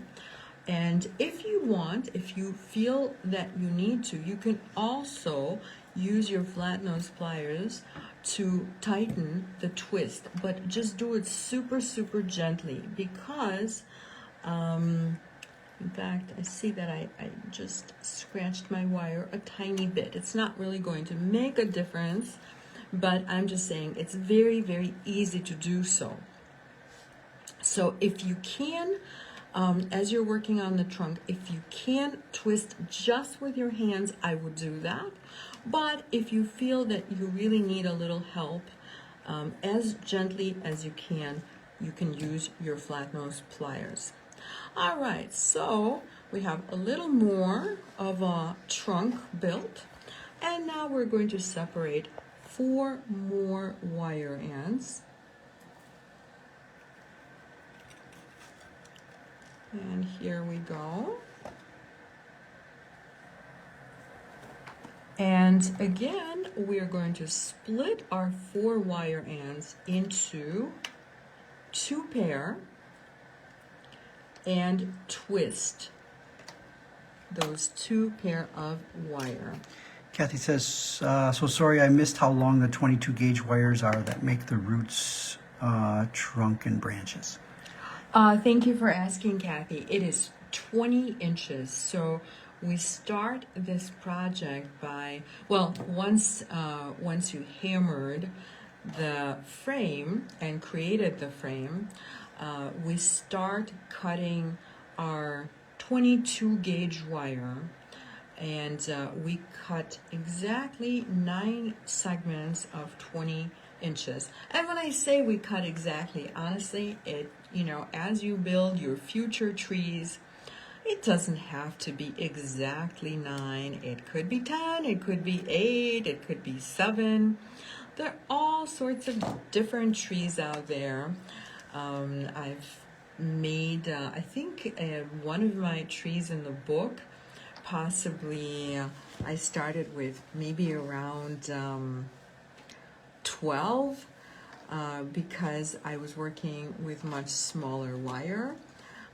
And if you want, if you feel that you need to, you can also use your flat nose pliers to tighten the twist, but just do it super, super gently because in fact, I see that I just scratched my wire a tiny bit. It's not really going to make a difference, but I'm just saying it's very, very easy to do so. So if you can, as you're working on the trunk, if you can twist just with your hands, I would do that. But if you feel that you really need a little help, as gently as you can use your flat nose pliers. All right, so we have a little more of a trunk built, and now we're going to separate 4 more wire ends. And here we go. And again, we're going to split our 4 wire ends into 2 pair and twist those 2 pair of wire. Kathy says, so sorry I missed how long the 22 gauge wires are that make the roots, trunk, and branches. Thank you for asking, Kathy. It is 20 inches. So we start this project by, well, once you hammered the frame and created the frame, we start cutting our 22 gauge wire, and we cut exactly 9 segments of 20 inches. And when I say we cut exactly, honestly, as you build your future trees, it doesn't have to be exactly 9. It could be 10, it could be 8, it could be 7. There are all sorts of different trees out there. I've made, I think one of my trees in the book, possibly I started with maybe around 12 because I was working with much smaller wire,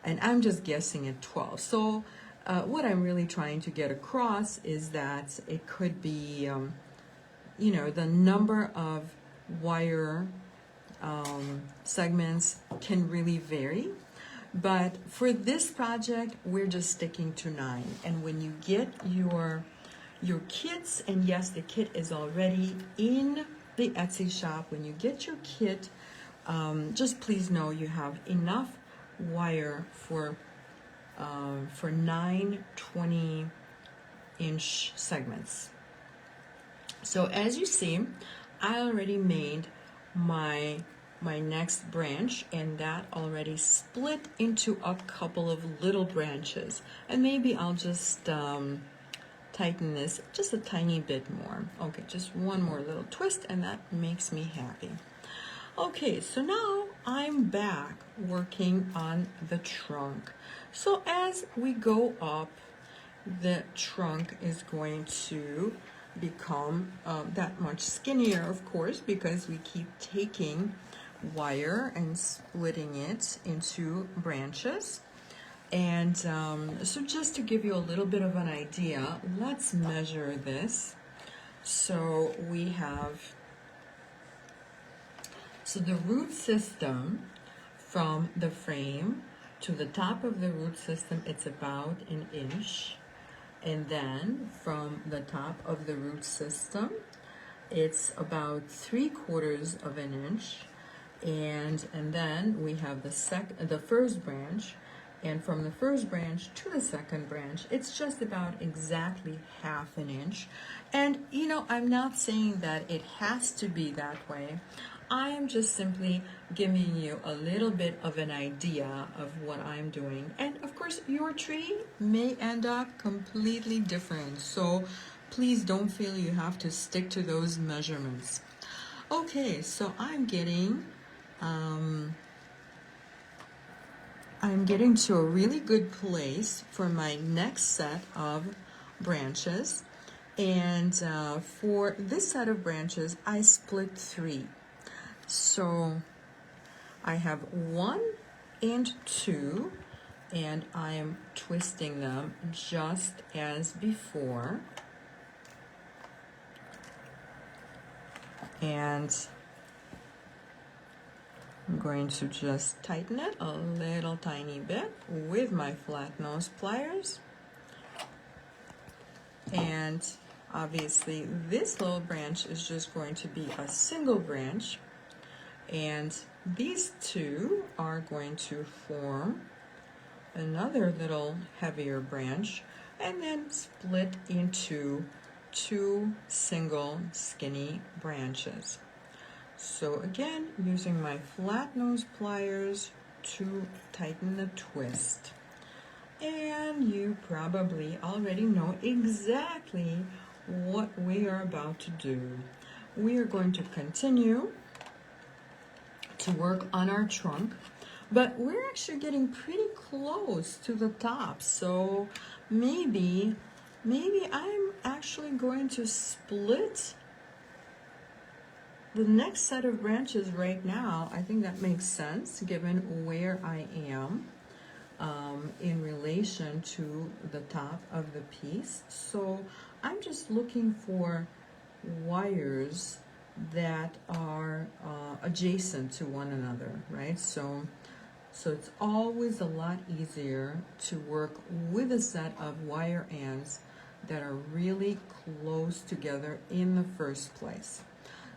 and I'm just guessing at 12. So what I'm really trying to get across is that it could be, the number of wire segments can really vary, but for this project we're just sticking to 9. And when you get your kits, and yes, the kit is already in the Etsy shop, when you get your kit, just please know you have enough wire for 9 20-inch segments. So as you see, I already made my next branch, and that already split into a couple of little branches. And maybe I'll just tighten this just a tiny bit more. Okay, just one more little twist, and that makes me happy. Okay, so now I'm back working on the trunk. So as we go up, the trunk is going to become that much skinnier, of course, because we keep taking wire and splitting it into branches. And so just to give you a little bit of an idea, let's measure this. So we have, so the root system from the frame to the top of the root system, it's about 1 inch. And then from the top of the root system, it's about 3/4 of an inch. And then we have the first branch, and from the first branch to the second branch, it's just about exactly 1/2 inch. And you know, I'm not saying that it has to be that way. I am just simply giving you a little bit of an idea of what I'm doing. And of course, your tree may end up completely different. So please don't feel you have to stick to those measurements. Okay, so I'm getting to a really good place for my next set of branches. And for this set of branches, I split 3. So I have 1 and 2, and I am twisting them just as before. And I'm going to just tighten it a little tiny bit with my flat nose pliers. And obviously this little branch is just going to be a single branch, and these two are going to form another little heavier branch, and then split into 2 single skinny branches. So again, using my flat nose pliers to tighten the twist. And you probably already know exactly what we are about to do. We are going to continue to work on our trunk, but we're actually getting pretty close to the top. So maybe I'm actually going to split the next set of branches right now. I think that makes sense given where I am in relation to the top of the piece. So I'm just looking for wires that are adjacent to one another, right? So it's always a lot easier to work with a set of wire ends that are really close together in the first place.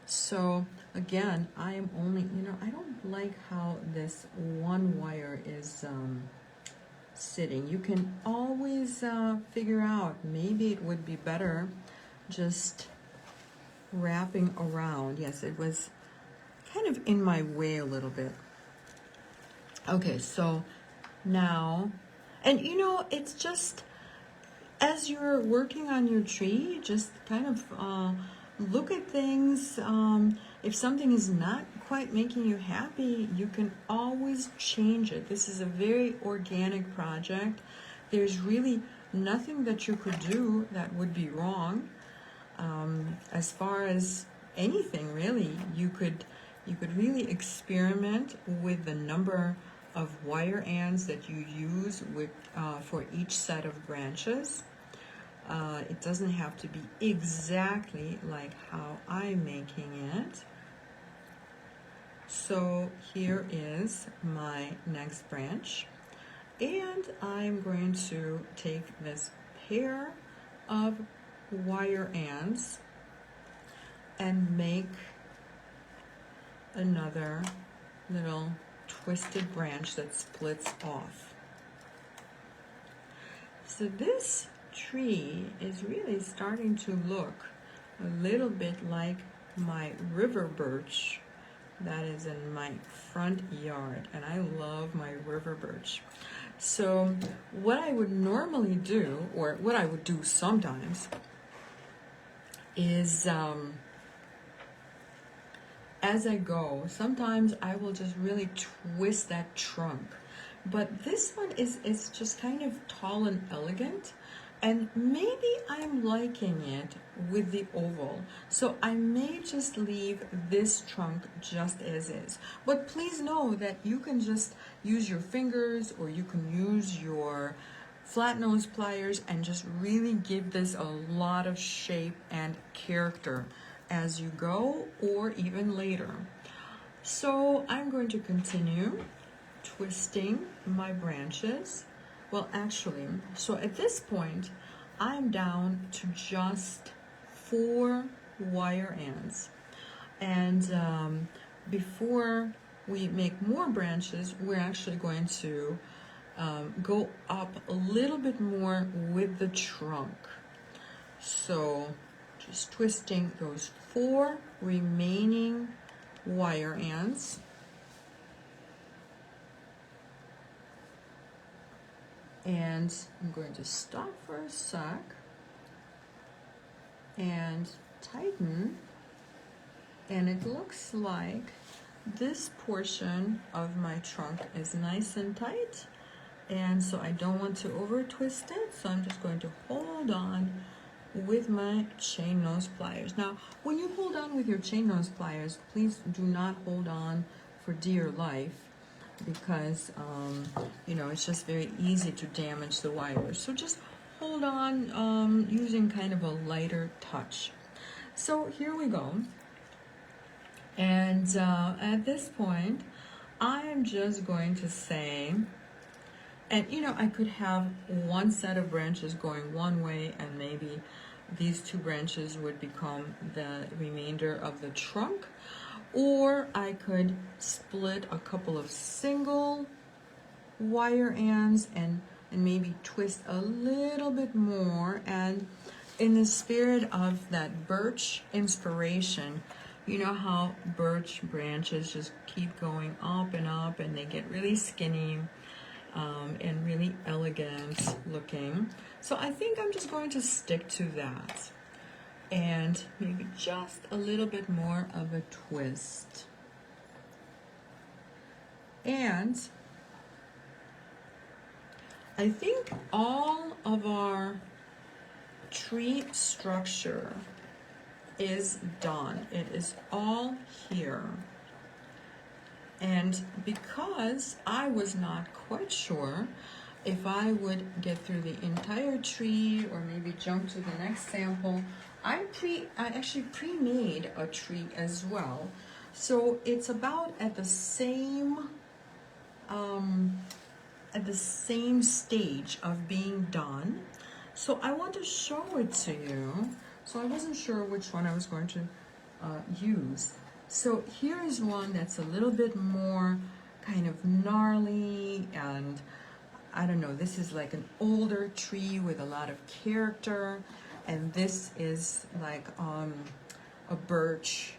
So again, I am only, I don't like how this one wire is sitting. You can always figure out, maybe it would be better just wrapping around. Yes, it was kind of in my way a little bit. Okay, so now, and it's just, as you're working on your tree, just kind of look at things. If something is not quite making you happy, you can always change it. This is a very organic project. There's really nothing that you could do that would be wrong. As far as anything, really, you could really experiment with the number of wire ends that you use with for each set of branches. It doesn't have to be exactly like how I'm making it. So here is my next branch, and I'm going to take this pair of wire ends and make another little twisted branch that splits off. So this tree is really starting to look a little bit like my river birch that is in my front yard, and I love my river birch. So what I would normally do, or what I would do sometimes, is as I go, sometimes I will just really twist that trunk. But this one is just kind of tall and elegant, and maybe I'm liking it with the oval. So I may just leave this trunk just as is. But please know that you can just use your fingers, or you can use your flat nose pliers and just really give this a lot of shape and character as you go, or even later. So I'm going to continue twisting my branches. Well, actually, so at this point, I'm down to just 4 wire ends. And before we make more branches, we're actually going to go up a little bit more with the trunk. So just twisting those 4 remaining wire ends. And I'm going to stop for a sec and tighten. And it looks like this portion of my trunk is nice and tight. And so I don't want to over twist it. So I'm just going to hold on with my chain nose pliers. Now, when you hold on with your chain nose pliers, please do not hold on for dear life, because you know, it's just very easy to damage the wires. So just hold on using kind of a lighter touch. So here we go. And at this point, I am just going to say, and you know, I could have one set of branches going one way, and maybe these 2 branches would become the remainder of the trunk. Or I could split a couple of single wire ends and maybe twist a little bit more. And in the spirit of that birch inspiration, you know how birch branches just keep going up and they get really skinny and really elegant looking. So I think I'm just going to stick to that. And maybe just a little bit more of a twist. And I think all of our tree structure is done. It is all here. And because I was not quite sure if I would get through the entire tree or maybe jump to the next sample, I actually pre-made a tree as well. So it's about at the same stage of being done. So I want to show it to you. So I wasn't sure which one I was going to use. So here is one that's a little bit more kind of gnarly, and I don't know, this is like an older tree with a lot of character, and this is like a birch.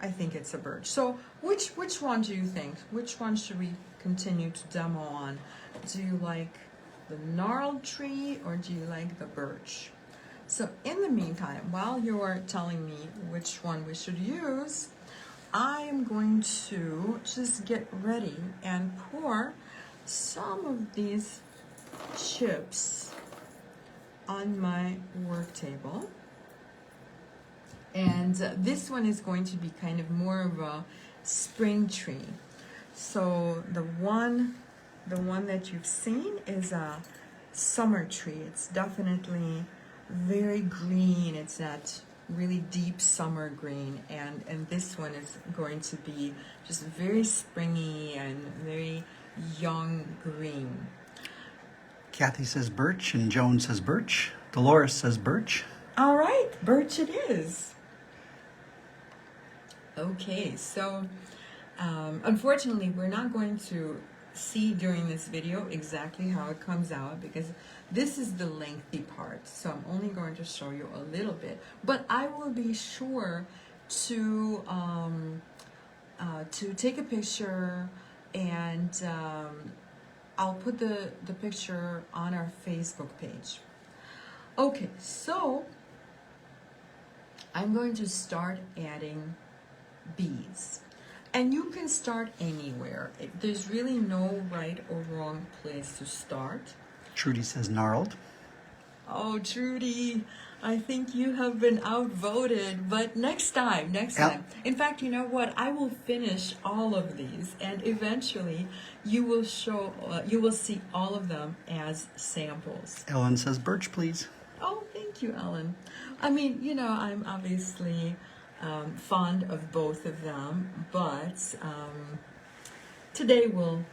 I think it's a birch. So which one do you think? Which one should we continue to demo on? Do you like the gnarled tree, or do you like the birch? So in the meantime, while you're telling me which one we should use, I am going to just get ready and pour some of these chips on my work table. And this one is going to be kind of more of a spring tree. So the one that you've seen is a summer tree. It's definitely very green. It's that really deep summer green, and this one is going to be just very springy and very young green. Kathy says birch, and Joan says birch. Dolores says birch. All right, birch it is. Okay, so unfortunately, we're not going to see during this video exactly how it comes out because this is the lengthy part. So I'm only going to show you a little bit, but I will be sure to take a picture and I'll put the picture on our Facebook page. Okay, so I'm going to start adding beads. And you can start anywhere. There's really no right or wrong place to start. Trudy says gnarled. Oh, Trudy, I think you have been outvoted, but next time. In fact, you know what? I will finish all of these, and eventually you will see all of them as samples. Ellen says birch, please. Oh, thank you, Ellen. I mean, you know, I'm obviously fond of both of them, but today we'll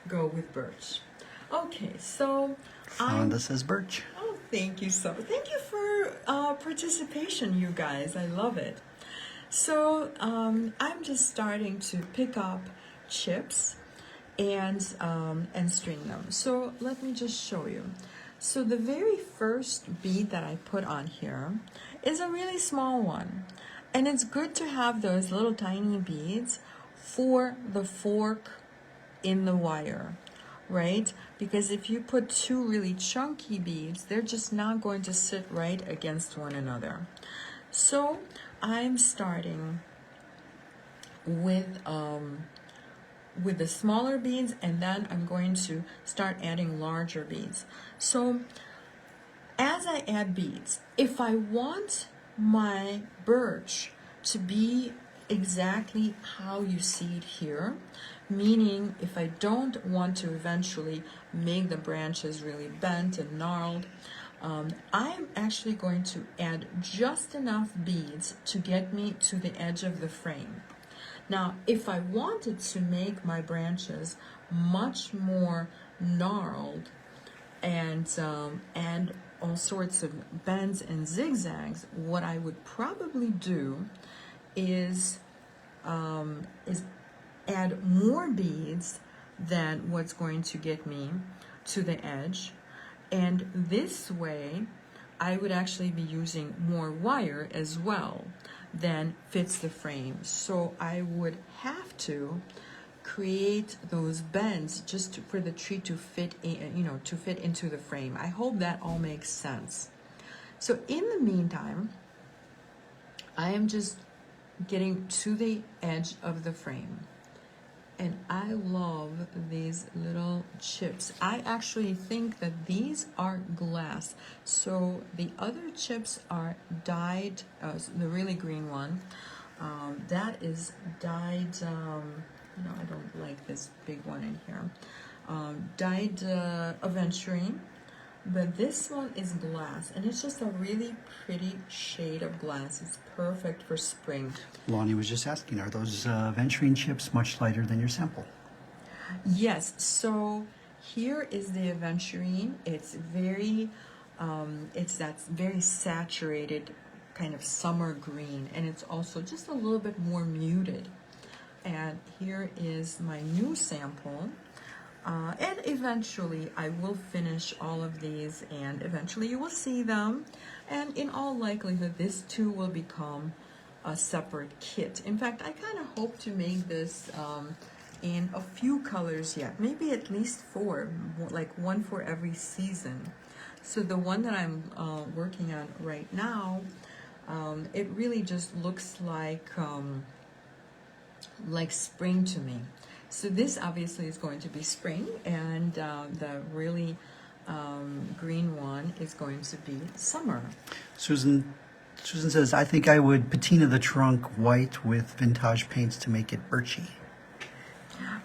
go with birch. Okay, so Fonda says birch. Oh, thank you for participation, you guys. I love it. So I'm just starting to pick up chips and string them. So let me just show you. So the very first bead that I put on here is a really small one. And it's good to have those little tiny beads for the fork in the wire, right? Because if you put two really chunky beads, they're just not going to sit right against one another. So I'm starting with the smaller beads, and then I'm going to start adding larger beads. So as I add beads, if I want my birch to be exactly how you see it here, meaning if I don't want to eventually make the branches really bent and gnarled, I'm actually going to add just enough beads to get me to the edge of the frame. Now, if I wanted to make my branches much more gnarled and all sorts of bends and zigzags, what I would probably do is add more beads than what's going to get me to the edge. And this way, I would actually be using more wire as well than fits the frame. So I would have to create those bends just for the tree to fit in, to fit into the frame. I hope that all makes sense. So in the meantime, I am just getting to the edge of the frame. And I love these little chips. I actually think that these are glass. So the other chips are dyed, the really green one, that is dyed, I don't like this big one in here, dyed aventurine. But this one is glass, and it's just a really pretty shade of glass. It's perfect for spring. Lonnie was just asking, are those aventurine chips much lighter than your sample? Yes, so here is the aventurine. It's very, that very saturated kind of summer green, and it's also just a little bit more muted. And here is my new sample. And eventually I will finish all of these, and eventually you will see them. And in all likelihood, this too will become a separate kit. In fact, I kind of hope to make this in a few colors yet, maybe at least 4, like one for every season. So the one that I'm working on right now, it really just looks like spring to me. So this obviously is going to be spring, and the really green one is going to be summer. Susan says, I think I would patina the trunk white with vintage paints to make it birchy.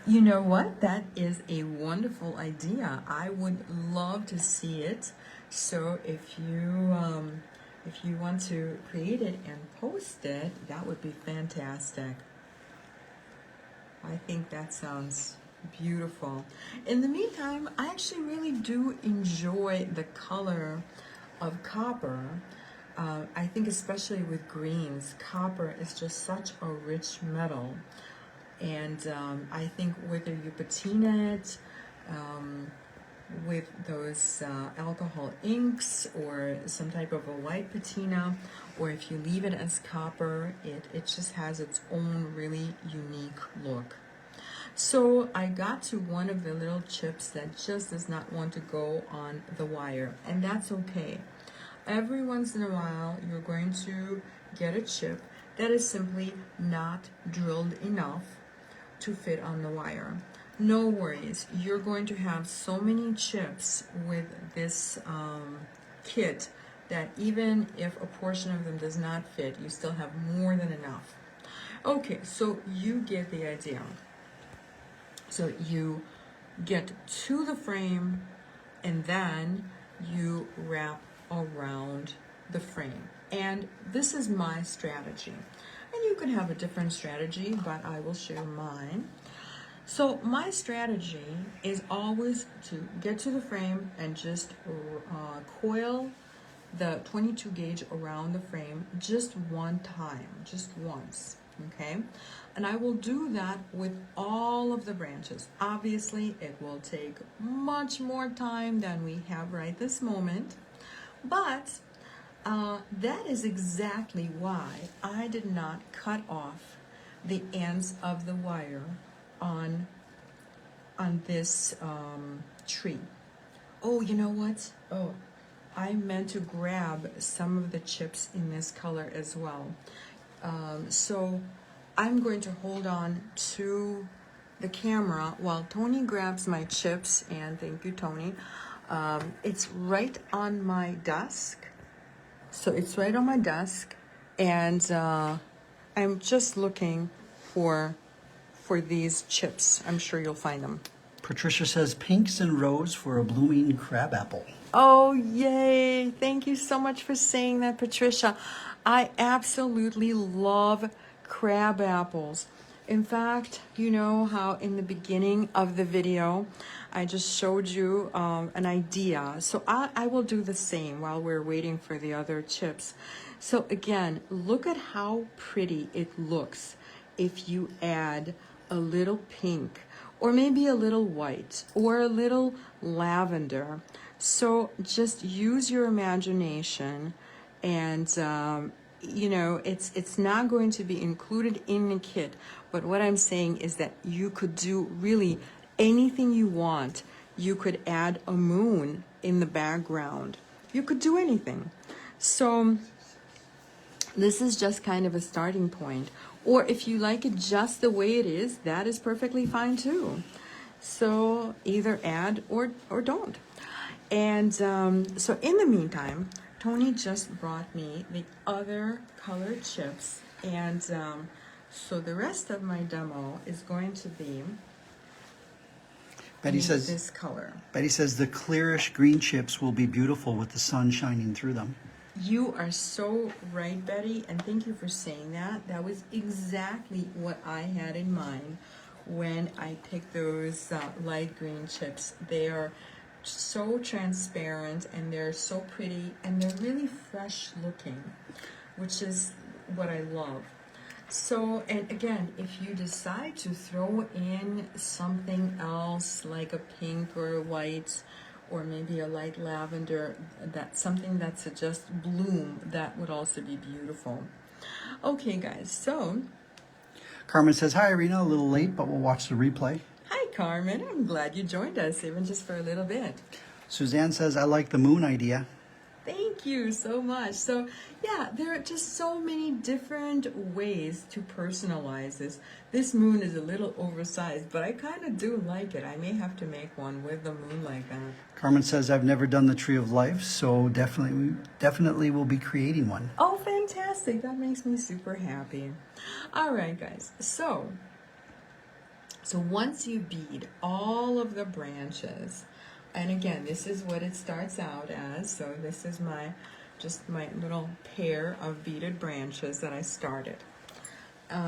You know what? That is a wonderful idea. I would love to see it. So if you want to create it and post it, that would be fantastic. I think that sounds beautiful. In the meantime, I actually really do enjoy the color of copper. I think especially with greens, copper is just such a rich metal. And I think whether you patina it with those alcohol inks or some type of a white patina, or if you leave it as copper, it just has its own really unique look. So I got to one of the little chips that just does not want to go on the wire, and that's okay. Every once in a while, you're going to get a chip that is simply not drilled enough to fit on the wire. No worries, you're going to have so many chips with this kit that even if a portion of them does not fit, you still have more than enough. Okay, so you get the idea. So you get to the frame and then you wrap around the frame. And this is my strategy. And you can have a different strategy, but I will share mine. So my strategy is always to get to the frame and just coil the 22 gauge around the frame just one time, just once, okay? And I will do that with all of the branches. Obviously, it will take much more time than we have right this moment, but that is exactly why I did not cut off the ends of the wire on this tree. Oh, you know what? Oh, I meant to grab some of the chips in this color as well. So I'm going to hold on to the camera while Tony grabs my chips, and thank you, Tony. It's right on my desk. So it's right on my desk, and I'm just looking for these chips. I'm sure you'll find them. Patricia says pinks and rose for a blooming crabapple. Oh, yay. Thank you so much for saying that, Patricia. I absolutely love crab apples. In fact, you know how in the beginning of the video, I just showed you an idea. So I will do the same while we're waiting for the other chips. So again, look at how pretty it looks if you add a little pink, or maybe a little white, or a little lavender. So just use your imagination, and you know, it's not going to be included in the kit, but what I'm saying is that you could do really anything you want. You could add a moon in the background. You could do anything. So this is just kind of a starting point. Or if you like it just the way it is, that is perfectly fine too. So either add or don't. And so in the meantime, Tony just brought me the other colored chips. And so the rest of my demo is going to be Betty says, this color. Betty says the clearish green chips will be beautiful with the sun shining through them. You are so right, Betty, and thank you for saying that. That was exactly what I had in mind when I picked those light green chips. They are so transparent, and they're so pretty, and they're really fresh looking, which is what I love. So, and again, if you decide to throw in something else like a pink or a white, or maybe a light lavender, that's something that's just bloom, that would also be beautiful. Okay, guys, so Carmen says, hi, Irina, a little late, but we'll watch the replay. hi, Carmen. I'm glad you joined us, even just for a little bit. Suzanne says, I like the moon idea. Thank you so much. So yeah, there are just so many different ways to personalize this. This moon is a little oversized, but I kind of do like it. I may have to make one with the moon like that. Carmen says, I've never done the Tree of Life, so definitely will be creating one. Oh, fantastic. That makes me super happy. All right, guys. So once you bead all of the branches, and again, this is what it starts out as. So this is my little pair of beaded branches that I started.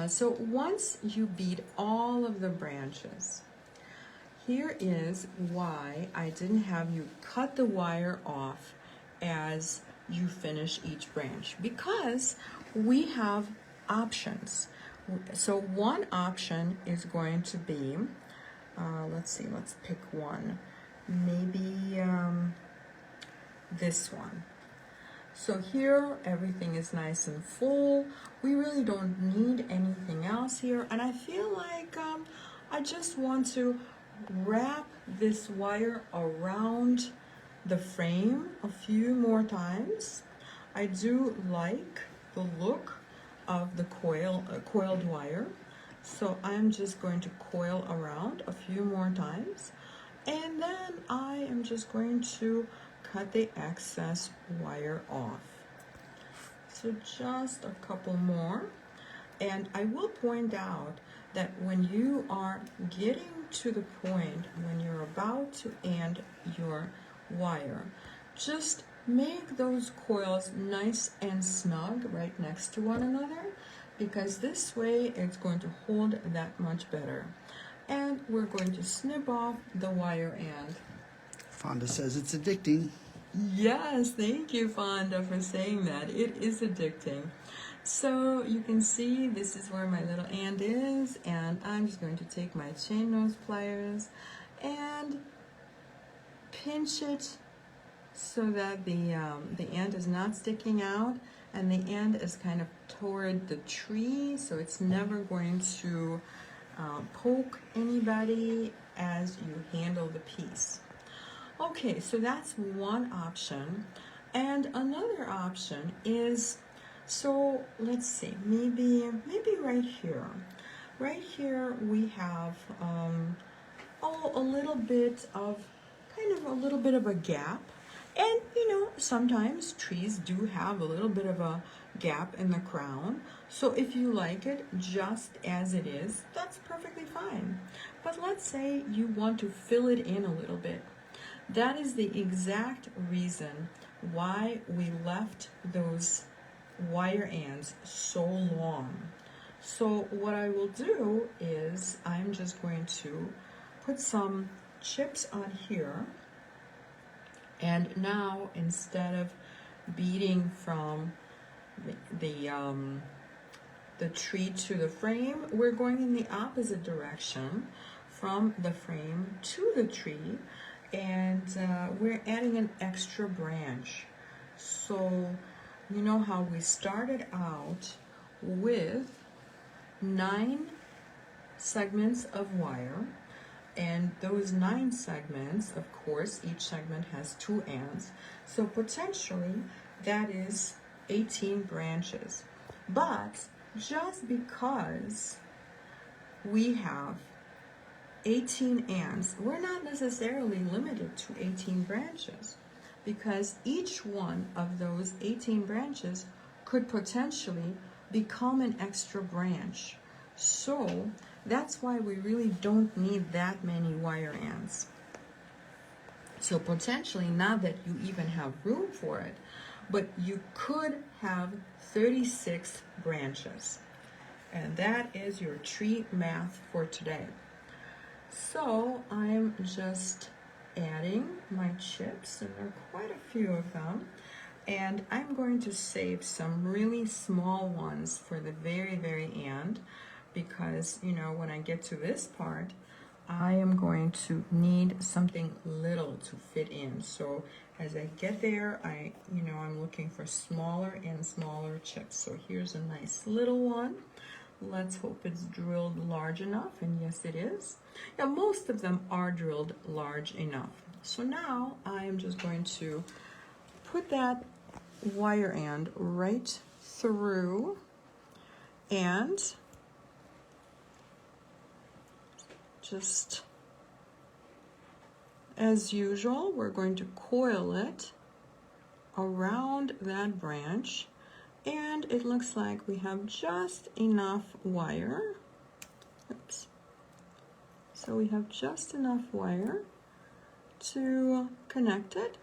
So once you bead all of the branches, here is why I didn't have you cut the wire off as you finish each branch, because we have options. So one option is going to be, let's pick one. Maybe this one. So here, everything is nice and full. We really don't need anything else here. And I feel like I just want to wrap this wire around the frame a few more times. I do like the look of the coiled wire. So I'm just going to coil around a few more times. And then I am just going to cut the excess wire off. So just a couple more. And I will point out that when you are getting to the point when you're about to end your wire, just make those coils nice and snug right next to one another, because this way it's going to hold that much better. And we're going to snip off the wire end. Fonda says it's addicting. Yes, thank you, Fonda, for saying that. It is addicting. So you can see this is where my little end is, and I'm just going to take my chain nose pliers and pinch it so that the end is not sticking out, and the end is kind of toward the tree, so it's never going to poke anybody as you handle the piece. Okay, so that's one option. And another option is, so let's see, maybe right here. Right here we have a little bit of, a little bit of a gap. And sometimes trees do have a little bit of a gap in the crown. So if you like it just as it is, that's perfectly fine. But let's say you want to fill it in a little bit. That is the exact reason why we left those wire ends so long. So what I will do is I'm just going to put some chips on here. And now, instead of beading from the tree to the frame, we're going in the opposite direction from the frame to the tree, and we're adding an extra branch. So you know how we started out with 9 segments of wire. And those 9 segments, of course, each segment has 2 ends. So potentially that is 18 branches. But just because we have 18 ends, we're not necessarily limited to 18 branches, because each one of those 18 branches could potentially become an extra branch. So that's why we really don't need that many wire ends. So potentially, not that you even have room for it, but you could have 36 branches. And that is your tree math for today. So I'm just adding my chips, and there are quite a few of them. And I'm going to save some really small ones for the very, very end, because when I get to this part, I am going to need something little to fit in. So as I get there, I'm looking for smaller and smaller chips. So here's a nice little one. Let's hope it's drilled large enough, and yes, it is. Yeah, most of them are drilled large enough. So now I am just going to put that wire end right through, and just as usual, we're going to coil it around that branch, and it looks like we have just enough wire. Oops. So we have just enough wire to connect it.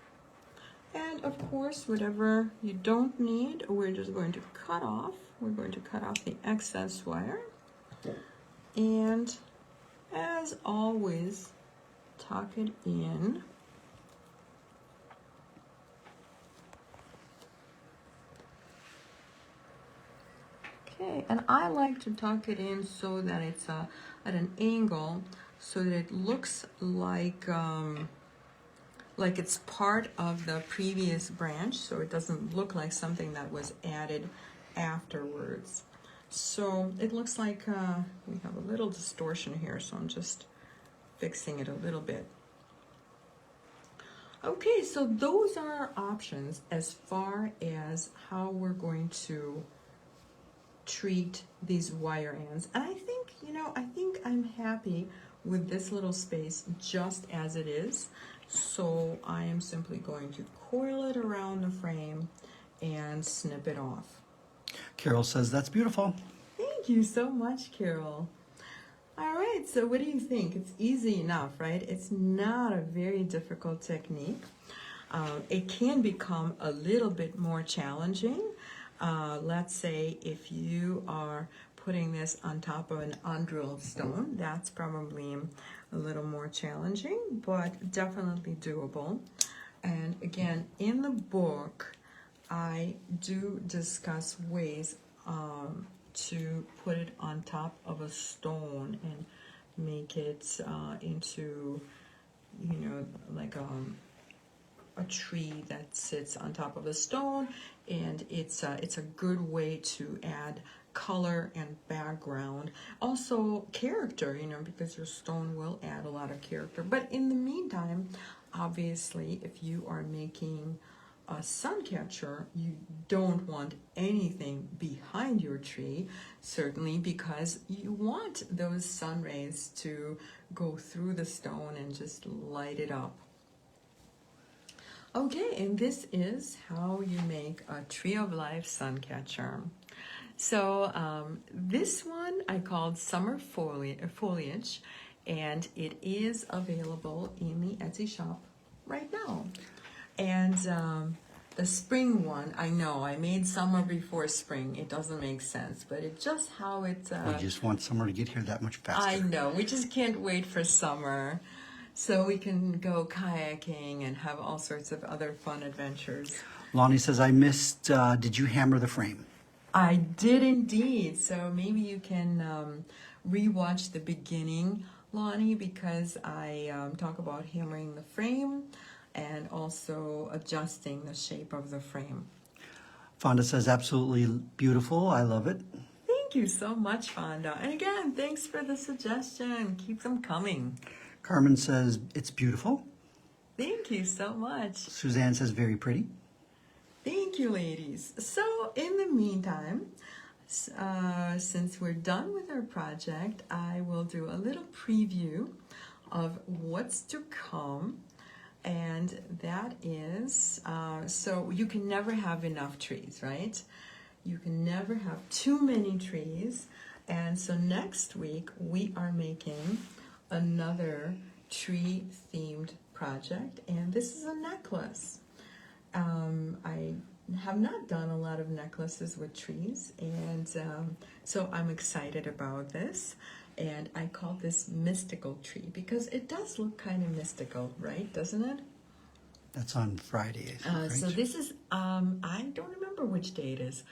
And of course, whatever you don't need, we're just going to cut off. We're going to cut off the excess wire. And as always, tuck it in. Okay, and I like to tuck it in so that it's at an angle so that it looks like it's part of the previous branch, so it doesn't look like something that was added afterwards. So it looks like we have a little distortion here, so I'm just fixing it a little bit. Okay, so those are our options as far as how we're going to treat these wire ends. And I think, I think I'm happy with this little space just as it is. So I am simply going to coil it around the frame and snip it off. Carol says that's beautiful. Thank you so much, Carol. All right, so what do you think? It's easy enough, right? It's not a very difficult technique. It can become a little bit more challenging. Let's say if you are putting this on top of an undrilled stone, that's probably a little more challenging, but definitely doable. And again, in the book, I do discuss ways to put it on top of a stone and make it into, like a tree that sits on top of a stone, and it's a good way to add color and background, also character, because your stone will add a lot of character. But in the meantime, obviously, if you are making a sun catcher, you don't want anything behind your tree, certainly because you want those sun rays to go through the stone and just light it up. Okay, and this is how you make a Tree of Life Suncatcher. So this one I called Summer Foliage, and it is available in the Etsy shop right now. And the spring one, I know, I made summer before spring. It doesn't make sense, but it's just how it... We just want summer to get here that much faster. I know, we just can't wait for summer. So we can go kayaking and have all sorts of other fun adventures. Lonnie says, I missed, did you hammer the frame? I did indeed. So maybe you can rewatch the beginning, Lonnie, because I talk about hammering the frame and also adjusting the shape of the frame. Fonda says, absolutely beautiful. I love it. Thank you so much, Fonda. And again, thanks for the suggestion. Keep them coming. Carmen says, it's beautiful. Thank you so much. Suzanne says, very pretty. Thank you, ladies. So in the meantime, since we're done with our project, I will do a little preview of what's to come. And that is, so you can never have enough trees, right? You can never have too many trees. And so next week, we are making another tree-themed project, and this is a necklace. I have not done a lot of necklaces with trees, and so I'm excited about this. And I call this Mystical Tree because it does look kind of mystical, right? Doesn't it? That's on Friday, I think, right? So this is, I don't remember which day it is,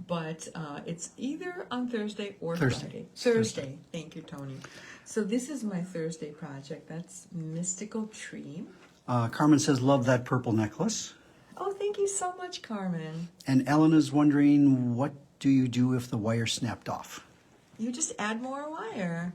but it's either on Thursday or Friday. Thursday. Thank you, Tony. So this is my Thursday project. That's Mystical Tree. Carmen says, love that purple necklace. Oh, thank you so much, Carmen. And Ellen is wondering, what do you do if the wire snapped off? You just add more wire.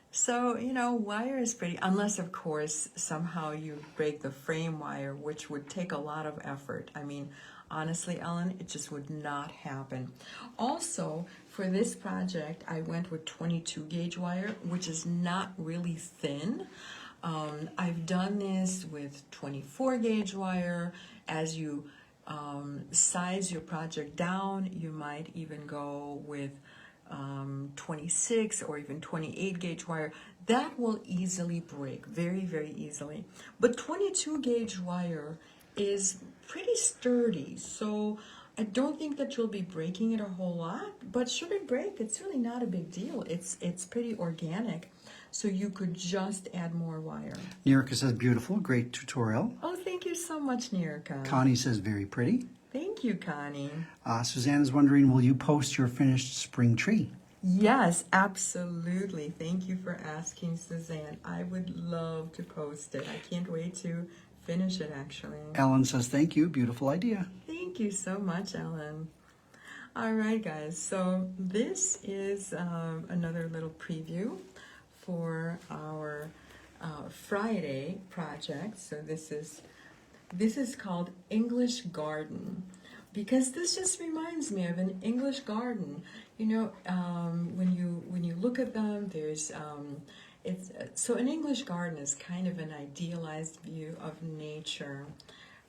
So, wire is pretty, unless, of course, somehow you break the frame wire, which would take a lot of effort. I mean, honestly, Ellen, it just would not happen. Also, for this project, I went with 22 gauge wire, which is not really thin. I've done this with 24 gauge wire. As you size your project down, you might even go with 26 or even 28 gauge wire. That will easily break, very, very easily. But 22 gauge wire is pretty sturdy, so I don't think that you'll be breaking it a whole lot, but should it break, it's really not a big deal. It's pretty organic, so you could just add more wire. Nirika says, beautiful, great tutorial. Oh, thank you so much, Nirika. Connie says, very pretty. Thank you, Connie. Suzanne is wondering, will you post your finished spring tree? Yes, absolutely. Thank you for asking, Suzanne. I would love to post it. I can't wait to finish it, actually. Ellen says, thank you. Beautiful idea. Thank you so much, Ellen. All right, guys. So this is another little preview for our Friday project. So this is called English Garden, because this just reminds me of an English garden. You know, when you look at them, there's so an English garden is kind of an idealized view of nature,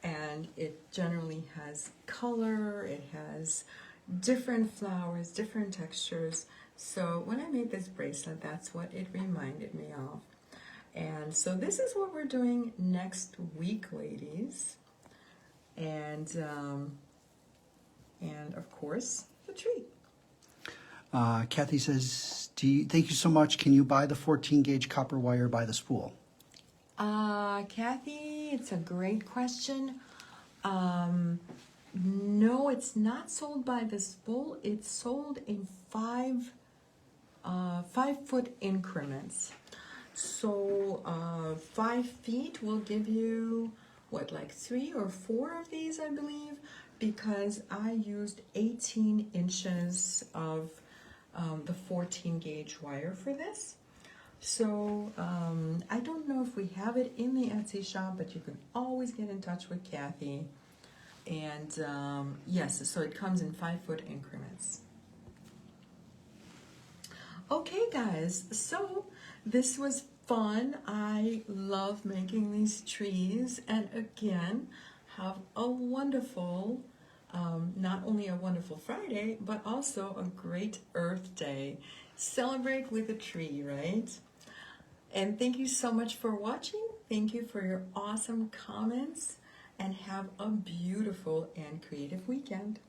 and it generally has color. It has different flowers, different textures. So when I made this bracelet, that's what it reminded me of. And so this is what we're doing next week, ladies. And of course, the tree. Kathy says, thank you so much. Can you buy the 14 gauge copper wire by the spool? Kathy, it's a great question. No, it's not sold by the spool. It's sold in 5-foot increments. So 5 feet will give you what, like 3 or 4 of these, I believe, because I used 18 inches of the 14 gauge wire for this. So I don't know if we have it in the Etsy shop, but you can always get in touch with Kathy. And yes, so it comes in 5-foot increments. Okay, guys, so this was fun. I love making these trees. And again, have a wonderful, not only a wonderful Friday, but also a great Earth Day. Celebrate with a tree, right? And thank you so much for watching. Thank you for your awesome comments. And have a beautiful and creative weekend.